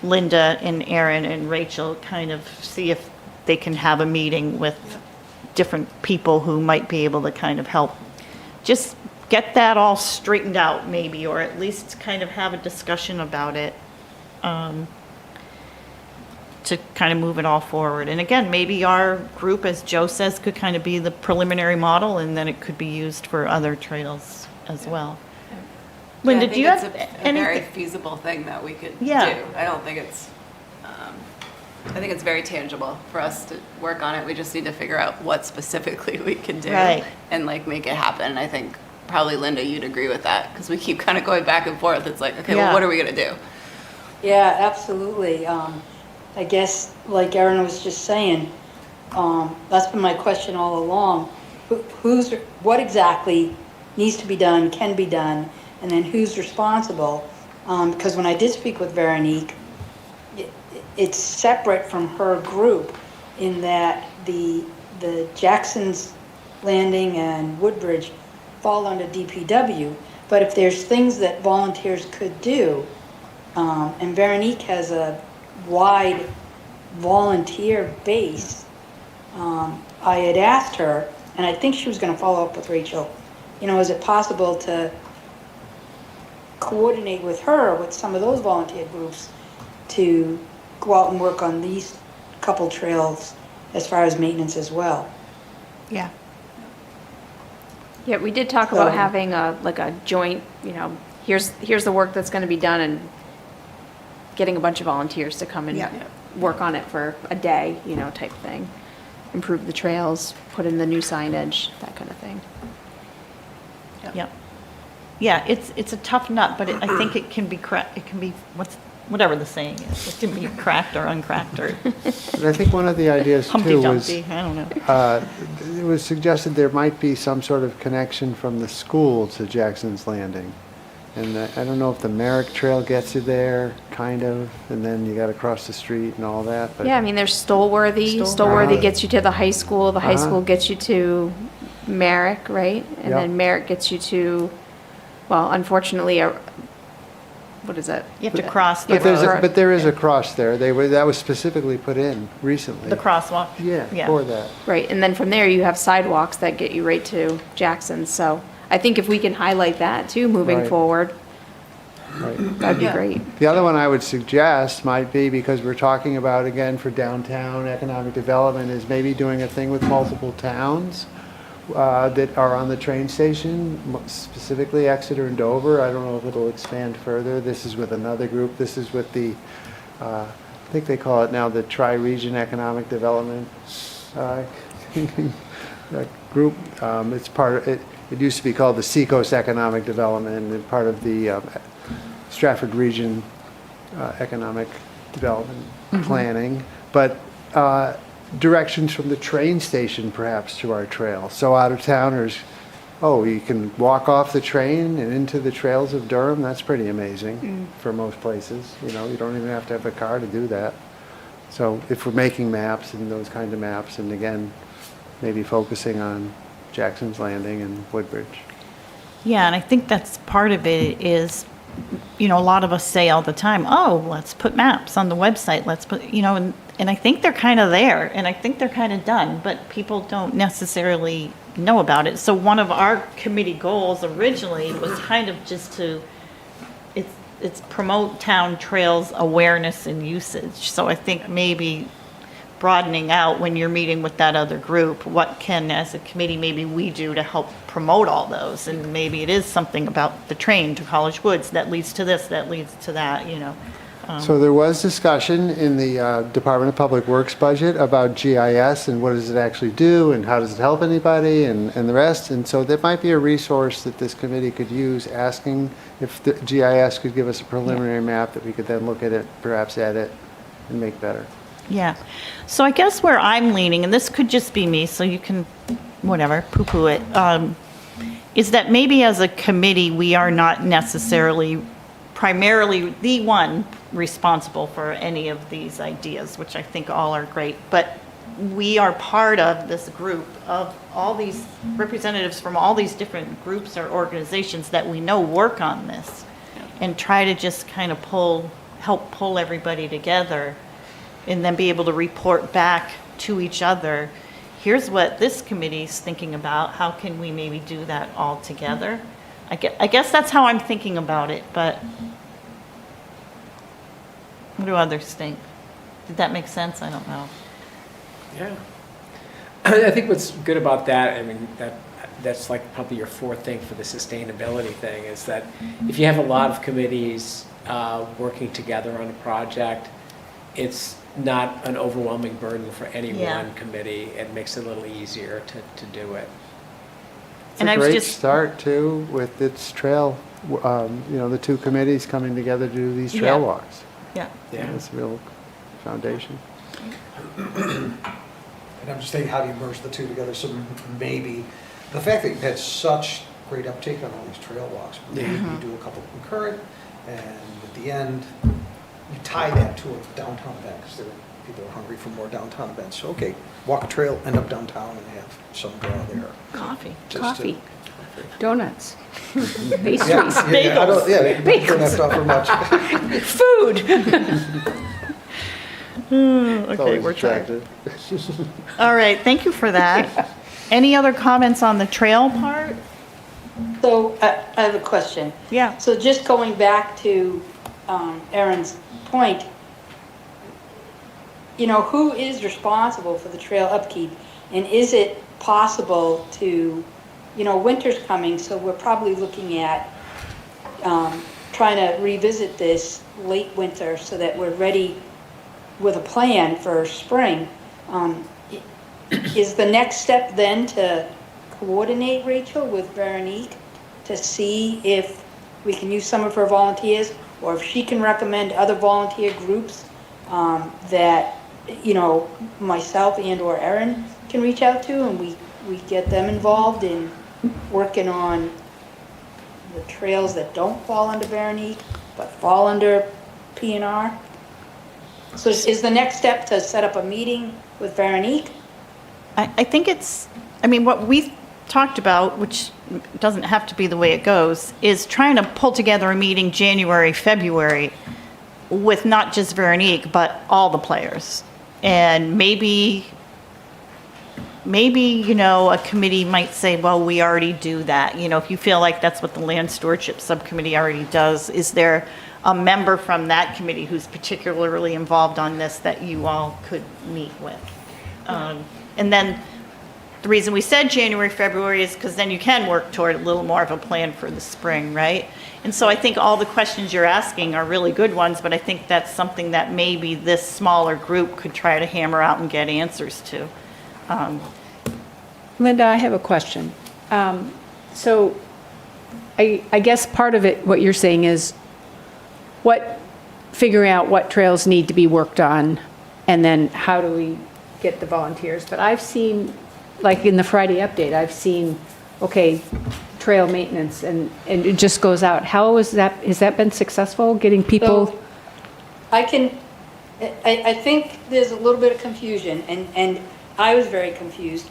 Linda and Aaron and Rachel kind of see if they can have a meeting with different people who might be able to kind of help just get that all straightened out maybe, or at least kind of have a discussion about it to kind of move it all forward. And again, maybe our group, as Joe says, could kind of be the preliminary model, and then it could be used for other trails as well. Linda, Yeah, I do you think have it's a very anything? feasible thing that we could Yeah. do. I don't think it's, I think it's very tangible for us to work on it. We just need to figure out what specifically we can do Right. and like make it happen. I think probably Linda, you'd agree with that because we keep kind of going back and forth. It's like, okay, Yeah. well, what are we gonna do? Yeah, absolutely. I guess, like Erin was just saying, that's been my question all along. What exactly needs to be done, can be done, and then who's responsible? Because when I did speak with Veronique, it's separate from her group in that the Jackson's Landing and Woodbridge fall under DPW. But if there's things that volunteers could do, and Veronique has a wide volunteer base, I had asked her, and I think she was going to follow up with Rachel, is it possible to coordinate with her, with some of those volunteer groups, to go out and work on these couple trails as far as maintenance as well? Yeah. Yeah, we did talk about So- having a joint, here's the work that's gonna be done, and getting a bunch of volunteers to come and Yeah. work on it for a day, type thing. Improve the trails, put in the new signage, that kind of thing. Yep. Yeah, it's a tough nut, but I think it can be it can be, whatever the saying is, it can be cracked or uncracked or But I think one of the ideas Humpty too was, Dumpty, I don't know. it was suggested there might be some sort of connection from the school to Jackson's Landing. And I don't know if the Merrick Trail gets you there, kind of, and then you got to cross the street and all that, but. Yeah, I mean, there's Stolworthy. Stolworthy. Stolworthy gets you to the high school. The high Uh-huh. school gets you to Merrick, right? And Yep. then Merrick gets you to, well, unfortunately, what is it? You have to cross the But there's, road, but there is a cross there. That was specifically put in recently. the crosswalk. Yeah, Yeah. for that. Right, and then from there, you have sidewalks that get you right to Jackson. So I think if we can highlight that too, moving Right. forward, Right. that'd be Yeah. great. The other one I would suggest might be, because we're talking about, again, for downtown economic development, is maybe doing a thing with multiple towns that are on the train station, specifically Exeter and Dover. I don't know if it'll expand further. This is with another group. This is with the, I think they call it now the Tri-Region Economic Development group. It's part of it. it used to be called the Seacoast Economic Development, and part of the Stratford Region Economic Development Planning. But directions from the train station perhaps to our trail. So out-of-towners, oh, you can walk off the train and into the trails of Durham. That's pretty amazing for most places. You know, you don't even have to have a car to do that. So if we're making maps and those kind of maps, and again, maybe focusing on Jackson's Landing and Woodbridge. Yeah, and I think that's part of it is, you know, a lot of us say all the time, oh, let's put maps on the website, let's put, you know, and I think they're kind of there, and I think they're kind of done, but people don't necessarily know about it. So one of our committee goals originally was kind of just to, it's promote town trails awareness and usage. So I think maybe broadening out when you're meeting with that other group, what can, as a committee, maybe we do to help promote all those? And maybe it is something about the train to College Woods that leads to this, that leads to that, you know. So there was discussion in the Department of Public Works budget about GIS and what does it actually do and how does it help anybody and the rest. And so that might be a resource that this committee could use, asking if the GIS could give us a preliminary map that we could then look at it, perhaps edit and make better. Yeah. So I guess where I'm leaning, and this could just be me, so you can, whatever, poo-poo it, is that maybe as a committee, we are not necessarily primarily the one responsible for any of these ideas, which I think all are great, but we are part of this group of all these representatives from all these different groups or organizations that we know work on this, and try to just kind of help pull everybody together, and then be able to report back to each other, here's what this committee's thinking about, how can we maybe do that all together? I guess that's how I'm thinking about it, but what do others think? Did that make sense? I don't know. Yeah. I think what's good about that, I mean, that's like probably your fourth thing for the sustainability thing, is that if you have a lot of committees working together on a project, it's not an overwhelming burden for any one committee. It makes it a little easier to do it. It's And a I was great just- start too with its trail, you know, the two committees coming together to do these trail Yeah. walks. Yeah. Yeah. That's a real foundation. And I'm just thinking, how do you merge the two together? So maybe, the fact that you've had such great uptake on all these trail walks, maybe you do a couple concurrent, and at the end, you tie that to a downtown event, because people are hungry for more downtown events. So, okay, walk a trail, end up downtown, and have some draw there. Coffee. Just to- Coffee, donuts, Yeah, pastries, yeah, I don't, yeah, they don't have to offer much. food. It's Okay, always we're trying. attractive. All right, thank you for that. Any other comments on the trail part? So I have a question. Yeah. So just going back to Erin's point, you know, who is responsible for the trail upkeep? And is it possible to, you know, winter's coming, so we're probably looking at trying to revisit this late winter so that we're ready with a plan for spring. Is the next step then to coordinate, Rachel, with Veronique to see if we can use some of her volunteers, or if she can recommend other volunteer groups that, you know, myself and or Erin can reach out to, and we get them involved in working on the trails that don't fall under Veronique, but fall under PNR? So is the next step to set up a meeting with Veronique? I think it's, I mean, what we talked about, which doesn't have to be the way it goes, is trying to pull together a meeting January, February with not just Veronique, but all the players. And maybe, you know, a committee might say, well, we already do that. You know, if you feel like that's what the Land Stewardship Subcommittee already does, is there a member from that committee who's particularly involved on this that you all could meet with? And then the reason we said January, February is because then you can work toward a little more of a plan for the spring, right? And so I think all the questions you're asking are really good ones, but I think that's something that maybe this smaller group could try to hammer out and get answers to. Linda, I have a question. So I guess part of it, what you're saying is figuring out what trails need to be worked on, and then how do we get the volunteers? But I've seen, like in the Friday update, I've seen, okay, trail maintenance, and it just goes out. How is that, has that been successful, getting people? So, I think there's a little bit of confusion, and I was very confused,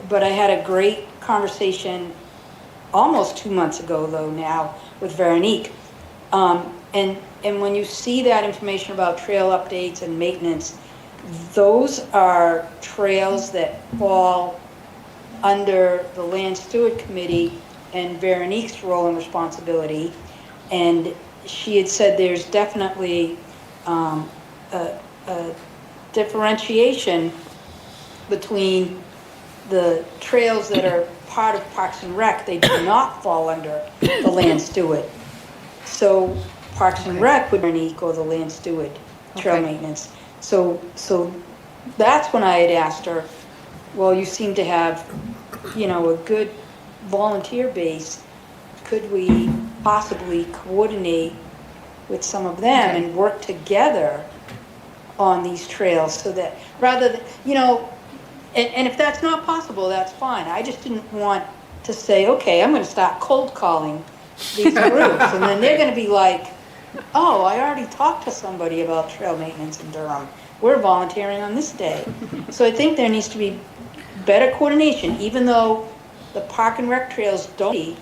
but I had a great conversation almost 2 months ago, though, now, with Veronique. And when you see that information about trail updates and maintenance, those are trails that fall under the Land Steward Committee and Veronique's role and responsibility. And she had said there's definitely a differentiation between the trails that are part of Parks and Rec. They do not fall under the Land Steward. So Parks and Rec would Veronique or the Land Steward trail Okay. maintenance. So that's when I had asked her, well, you seem to have, a good volunteer base. Could we possibly coordinate with some of them and work together on these trails so that rather than, and if that's not possible, that's fine. I just didn't want to say, okay, I'm going to start cold calling these groups. And then they're going to be like, oh, I already talked to somebody about trail maintenance in Durham. We're volunteering on this day. So I think there needs to be better coordination, even though the Park and Rec trails don't.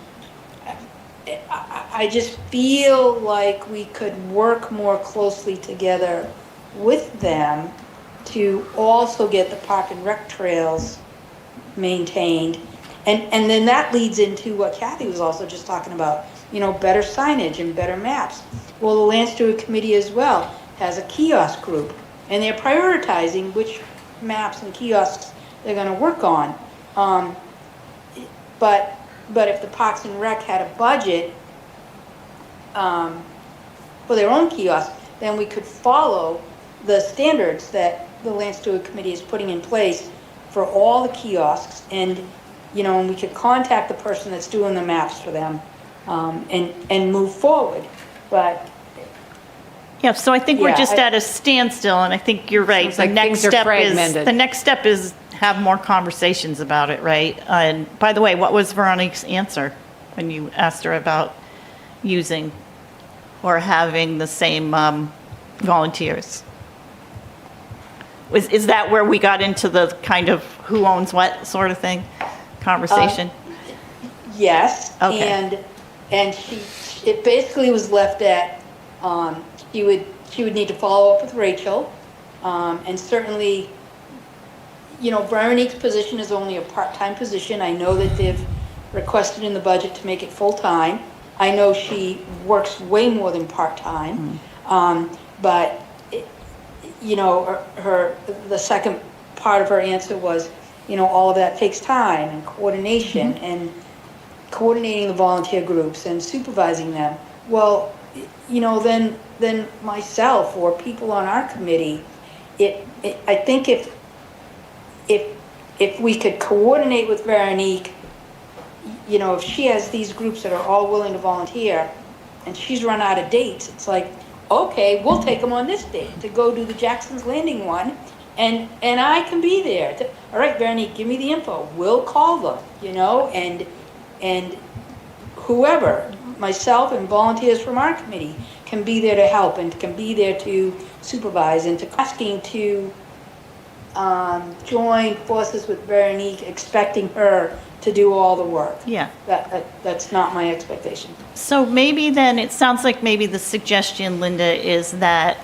I just feel like we could work more closely together with them to also get the Park and Rec trails maintained. And then that leads into what Kathy was also just talking about, better signage and better maps. Well, the Land Steward Committee as well has a kiosk group, and they're prioritizing which maps and kiosks they're going to work on. But if the Parks and Rec had a budget for their own kiosk, then we could follow the standards that the Land Steward Committee is putting in place for all the kiosks, and and we could contact the person that's doing the maps for them, and move forward. But Yeah, so I think we're Yeah, just I- at a standstill, and I think you're right. Sounds like things are fragmented. The next step is have more conversations about it, right? And by the way, what was Veronique's answer when you asked her about using or having the same volunteers? Is that where we got into the kind of who owns what sort of thing conversation? yes, Okay. and it basically was left at she would need to follow up with Rachel, and certainly, Veronique's position is only a part-time position. I know that they've requested in the budget to make it full-time. I know she works way more than part-time, but the second part of her answer was, all of that takes time and coordination and coordinating the volunteer groups and supervising them. Well, then myself or people on our committee, I think if we could coordinate with Veronique, if she has these groups that are all willing to volunteer and she's run out of dates, it's like, okay, we'll take them on this date to go do the Jackson's Landing one, and I can be there. All right, Veronique, give me the info. We'll call them, and whoever, myself and volunteers from our committee, can be there to help and can be there to supervise and to asking to join forces with Veronique, expecting her to do all the work. Yeah. That's not my expectation. So maybe then, it sounds like maybe the suggestion, Linda, is that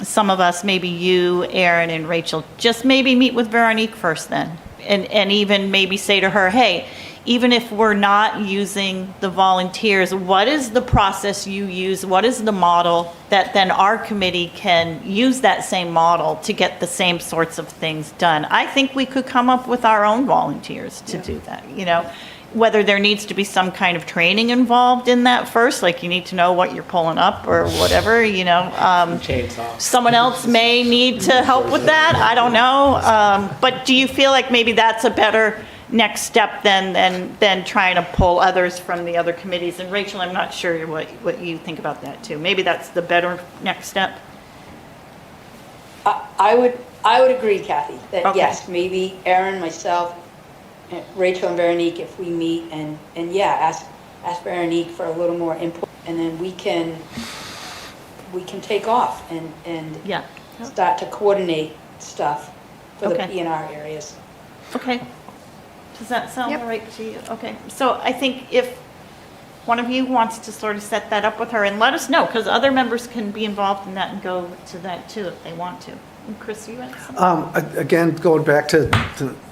some of us, maybe you, Aaron, and Rachel, just maybe meet with Veronique first then. And even maybe say to her, hey, even if we're not using the volunteers, what is the process you use? What is the model that then our committee can use that same model to get the same sorts of things done? I think we could come up with our own volunteers to do that, whether there needs to be some kind of training involved in that first, like you need to know what you're pulling up or whatever, Chainsaw. someone else may need to help with that. I don't know. But do you feel like maybe that's a better next step than trying to pull others from the other committees. And Rachel, I'm not sure what you think about that too. Maybe that's the better next step. I would agree, Kathy, that Okay. yes, maybe Aaron, myself, Rachel and Veronique, if we meet and yeah, ask Veronique for a little more input, and then we can take off and Yeah. start to coordinate stuff for the Okay. P&R areas. Okay. Does that sound Yep. all right to you? Okay. So I think if one of you wants to sort of set that up with her and let us know, because other members can be involved in that and go to that too if they want to. And Chris, you had something? Again, going back to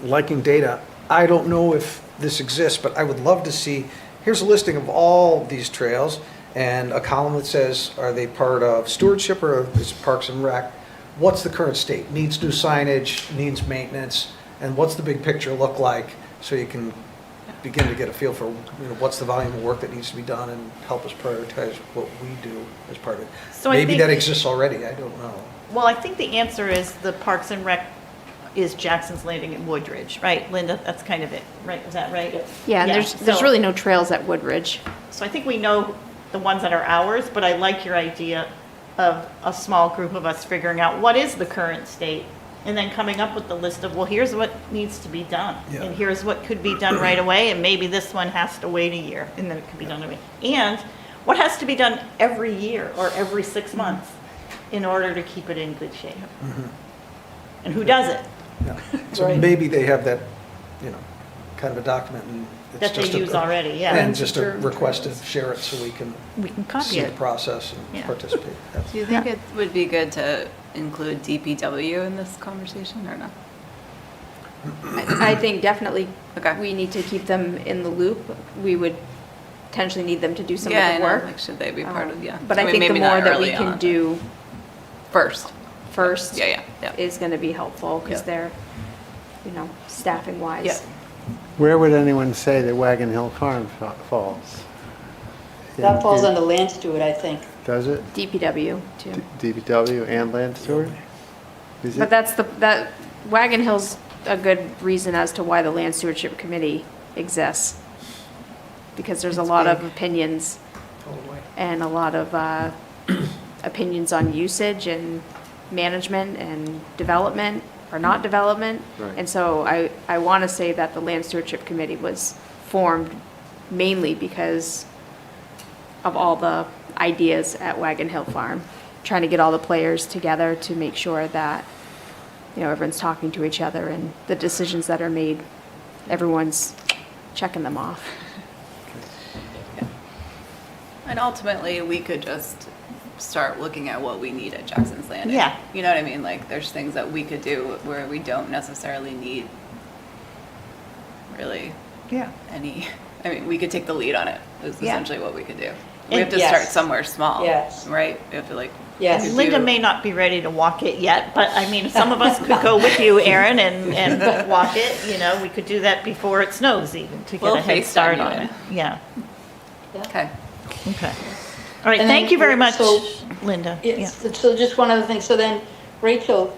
liking data, I don't know if this exists, but I would love to see, here's a listing of all these trails and a column that says, are they part of stewardship or is it Parks and Rec? What's the current state? Needs new signage, needs maintenance, and what's the big picture look like? So you can begin to get a feel for, what's the volume of work that needs to be done and help us prioritize what we do as part of it. So I Maybe think- that exists already, I don't know. Well, I think the answer is the Parks and Rec is Jackson's Landing and Woodridge, right? Linda, that's kind of it, right? Is that right? Yeah, and there's so- really no trails at Woodridge. So I think we know the ones that are ours, but I like your idea of a small group of us figuring out what is the current state and then coming up with the list of, well, here's what needs to be done. Yeah. And here's what could be done right away, and maybe this one has to wait a year, and then it could be done away. And what has to be done every year or every 6 months in order to keep it in good shape? And who does it? Yeah. So Right. maybe they have that, kind of a document and it's That they just a- use already, yeah. And just a request to share it so we can We can copy see the it. process Yeah. and participate. That's- Do you think it would be good to include DPW in this conversation or no? I think definitely Okay. we need to keep them in the loop. We would potentially need them to do some Yeah, I of the know, work. like, should they be part of, yeah. But I mean, think the maybe more not that we early can on, do but First. first Yeah, yeah. is going to be helpful because Yeah. they're, staffing wise. Yeah. Where would anyone say that Wagon Hill Farm falls? That falls Yeah. under land steward, I think. Does it? DPW too. DPW and Land Steward? Is But it? that Wagon Hill's a good reason as to why the Land Stewardship Committee exists. Because there's a lot of opinions Totally. and a lot of opinions on usage and management and development or not development. Right. And so I want to say that the Land Stewardship Committee was formed mainly because of all the ideas at Wagon Hill Farm, trying to get all the players together to make sure that, everyone's talking to each other and the decisions that are made, everyone's checking them off. And ultimately, we could just start looking at what we need at Jackson's Landing. Yeah. You know what I mean? Like, there's things that we could do where we don't necessarily need really Yeah. any, we could take the lead on it, is Yeah. essentially what we could do. We And have to yes. start somewhere small. Yes. Right? We have to Yes. we could Linda do- may not be ready to walk it yet, but I mean, some of us could go with you, Aaron, and walk it, we could do that before it snows even, to get We'll a head FaceTime start you on in. it. Yeah, Okay. okay. All right, And thank then- you very much, so- Linda. Yeah. Yes, so just one other thing, so then, Rachel,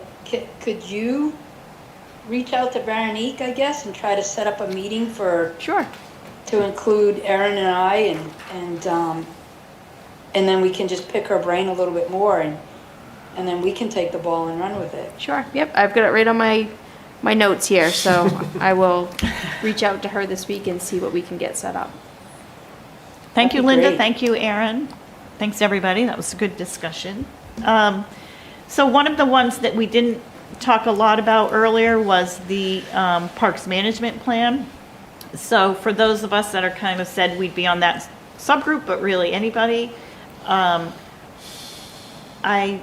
could you reach out to Veronique, I guess, and try to set up a meeting Sure. to include Aaron and I, and then we can just pick her brain a little bit more, and then we can take the ball and run with it. Sure. Yep. I've got it right on my notes here, so I will reach out to her this week and see what we can get set up. Thank you, That'd be Linda. great. Thank you, Aaron. Thanks, everybody. That was a good discussion. So one of the ones that we didn't talk a lot about earlier was the Parks Management Plan. So for those of us that are kind of said we'd be on that subgroup, but really anybody, I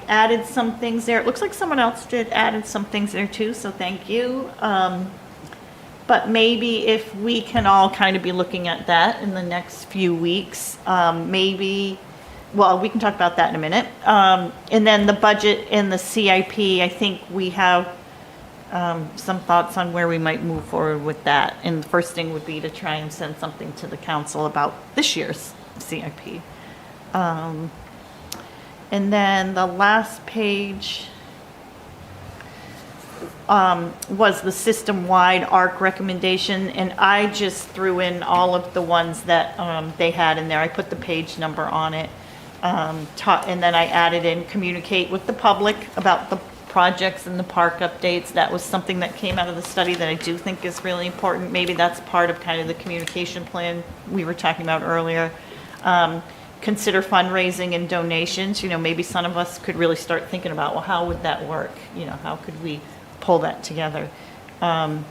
added some things there. It looks like someone else added some things there too, so thank you. But maybe if we can all kind of be looking at that in the next few weeks, maybe, well, we can talk about that in a minute. And then the budget and the CIP, I think we have some thoughts on where we might move forward with that. And the first thing would be to try and send something to the council about this year's CIP. And then the last page, was the system-wide ARC recommendation, and I just threw in all of the ones that they had in there. I put the page number on it. And then I added in communicate with the public about the projects and the park updates. That was something that came out of the study that I do think is really important. Maybe that's part of kind of the communication plan we were talking about earlier. Consider fundraising and donations. You know, maybe some of us could really start thinking about, well, how would that work? You know, how could we pull that together? And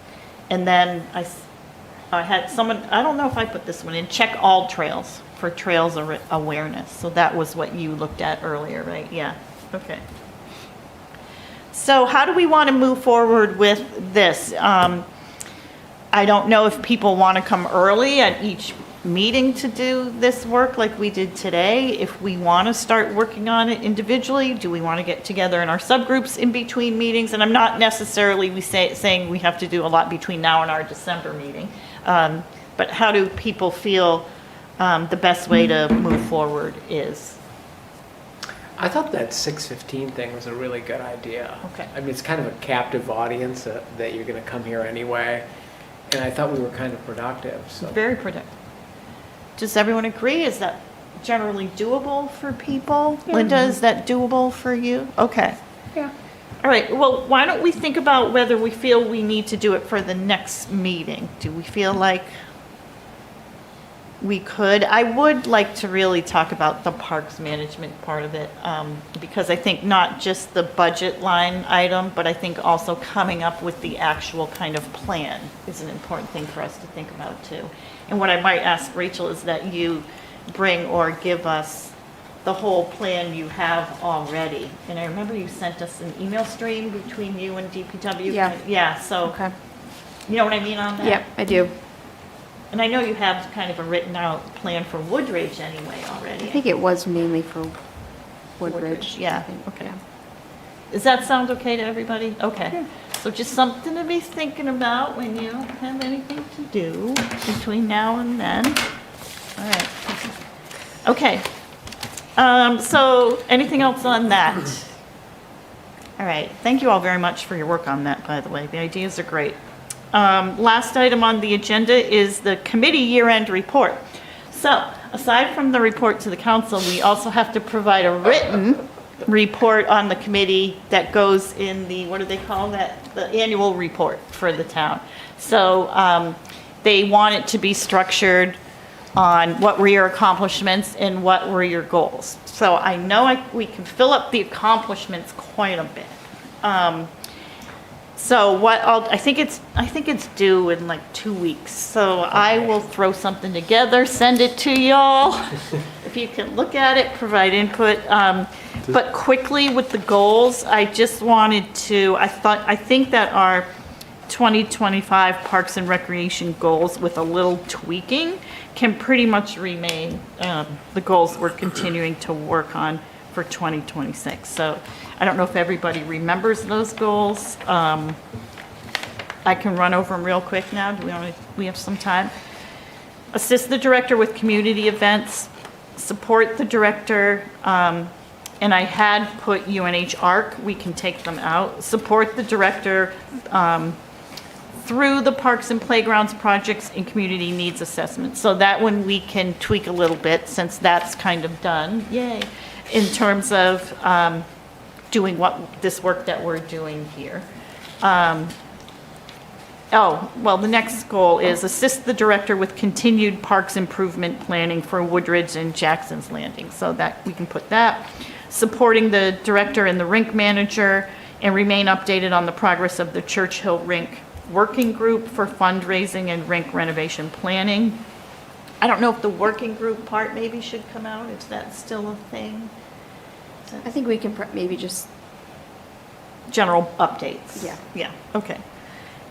then I had someone, I don't know if I put this one in, check all trails for trails awareness. So that was what you looked at earlier, right? Yeah, okay. So how do we want to move forward with this? I don't know if people want to come early at each meeting to do this work like we did today. If we want to start working on it individually, do we want to get together in our subgroups in between meetings? And I'm not necessarily saying we have to do a lot between now and our December meeting, but how do people feel the best way to move forward is? I thought that 6:15 thing was a really good idea. Okay. I mean, it's kind of a captive audience that you're going to come here anyway, and I thought we were kind of productive, so. Very productive. Does everyone agree? Is that generally doable for people? Linda, is that doable for you? Okay. Yeah. All right, well, why don't we think about whether we feel we need to do it for the next meeting? Do we feel like we could? I would like to really talk about the parks management part of it, because I think not just the budget line item, but I think also coming up with the actual kind of plan is an important thing for us to think about too. And what I might ask Rachel is that you bring or give us the whole plan you have already. And I remember you sent us an email stream between you and DPW. Yeah. Yeah, so, Okay. you know what I mean on that? Yep, I do. And I know you have kind of a written out plan for Woodridge anyway already. I think it was mainly for Woodridge. Yeah, I think, okay. yeah. Does that sound okay to everybody? Okay. So just something to be thinking about when you don't have anything to do between now and then. All right. Okay. So anything else on that? All right. Thank you all very much for your work on that, by the way. The ideas are great. Last item on the agenda is the committee year-end report. So aside from the report to the council, we also have to provide a written report on the committee that goes in the, what do they call that? The annual report for the town. So they want it to be structured on what were your accomplishments and what were your goals. So I know we can fill up the accomplishments quite a bit. So I think it's due in like 2 weeks. So I will throw something together, send it to y'all. If you can look at it, provide input. But quickly with the goals, I just wanted to, I think that our 2025 Parks and Recreation goals with a little tweaking can pretty much remain the goals we're continuing to work on for 2026. So I don't know if everybody remembers those goals. I can run over them real quick now. We have some time? Assist the director with community events, support the director, and I had put UNH ARC, we can take them out. Support the director through the parks and playgrounds projects and community needs assessment. So that one we can tweak a little bit since that's kind of done, yay, in terms of doing this work that we're doing here. The next goal is assist the director with continued parks improvement planning for Woodridge and Jackson's Landing. So that we can put that. Supporting the director and the rink manager and remain updated on the progress of the Churchill Rink Working Group for fundraising and rink renovation planning. I don't know if the working group part maybe should come out, if that's still a thing. I think we can maybe just, General updates. Yeah. Yeah, okay.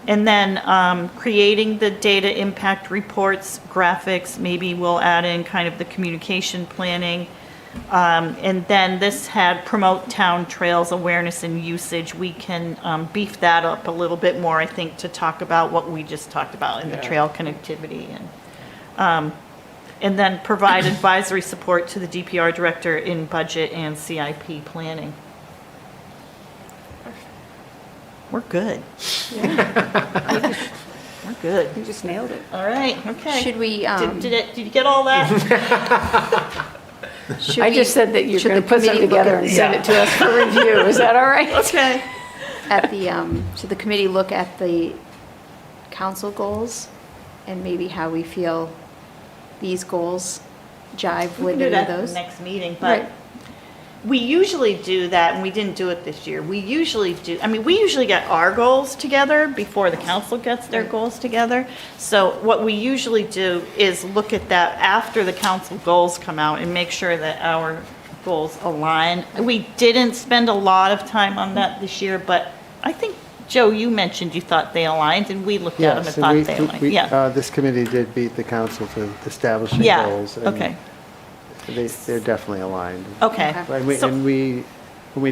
And then creating the data impact reports, graphics, maybe we'll add in kind of the communication planning. And then this had promote town trails awareness and usage. We can beef that up a little bit more, I think, to talk about what we just talked about in the trail connectivity. And then provide advisory support to the DPR director in budget and CIP planning. We're good. We're good. You just nailed it. All right, okay. Should we, Did you get all that? should I we- just said that you're should going the to put something committee look together at- and send it to us for review. Is that all right? Okay. At the, should the committee look at the council goals and maybe how we feel these goals jive We with can do any that of at the those? next meeting, but Right. we usually do that, and we didn't do it this year. We usually do, I mean, we usually get our goals together before the council gets their goals together. So what we usually do is look at that after the council goals come out and make sure that our goals align. We didn't spend a lot of time on that this year, but I think, Joe, you mentioned you thought they aligned, and we looked at them and Yes, thought and they aligned. Yeah, this committee did beat the council to establishing yeah, goals. and okay, They're definitely aligned. okay. And So- when we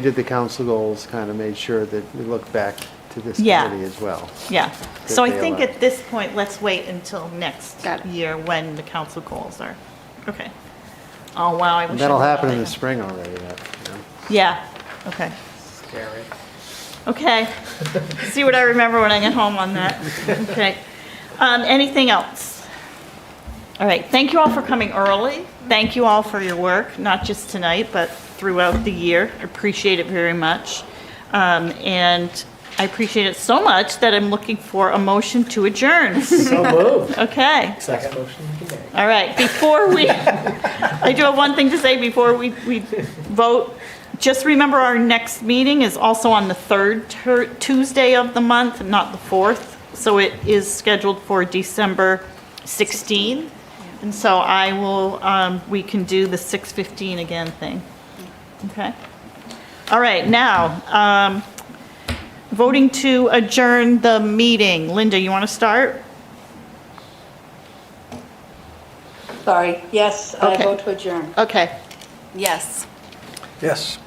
did the council goals, kind of made sure that we looked back to this Yeah. committee as well. Yeah, so I they think align. at this point, let's wait until next Got it. year when the council goals are, okay. Oh, wow, I wish. And I that'll knew happen that. in the spring already, you know. Yeah, okay, Scary. okay. See what I remember when I get home on that, okay. Anything else? All right, thank you all for coming early. Thank you all for your work, not just tonight, but throughout the year. I appreciate it very much. And I appreciate it so much that I'm looking for a motion to adjourn. So moved. Okay. Second motion of the day. All right, before we, I do have one thing to say before we vote. Just remember our next meeting is also on the third Tuesday of the month, not the 4th. So it is scheduled for December 16. And so I will, we can do the 6:15 again thing. Okay? All right, now, voting to adjourn the meeting. Linda, you want to start? Sorry, yes, I Okay. vote to adjourn. Okay. Yes. Yes.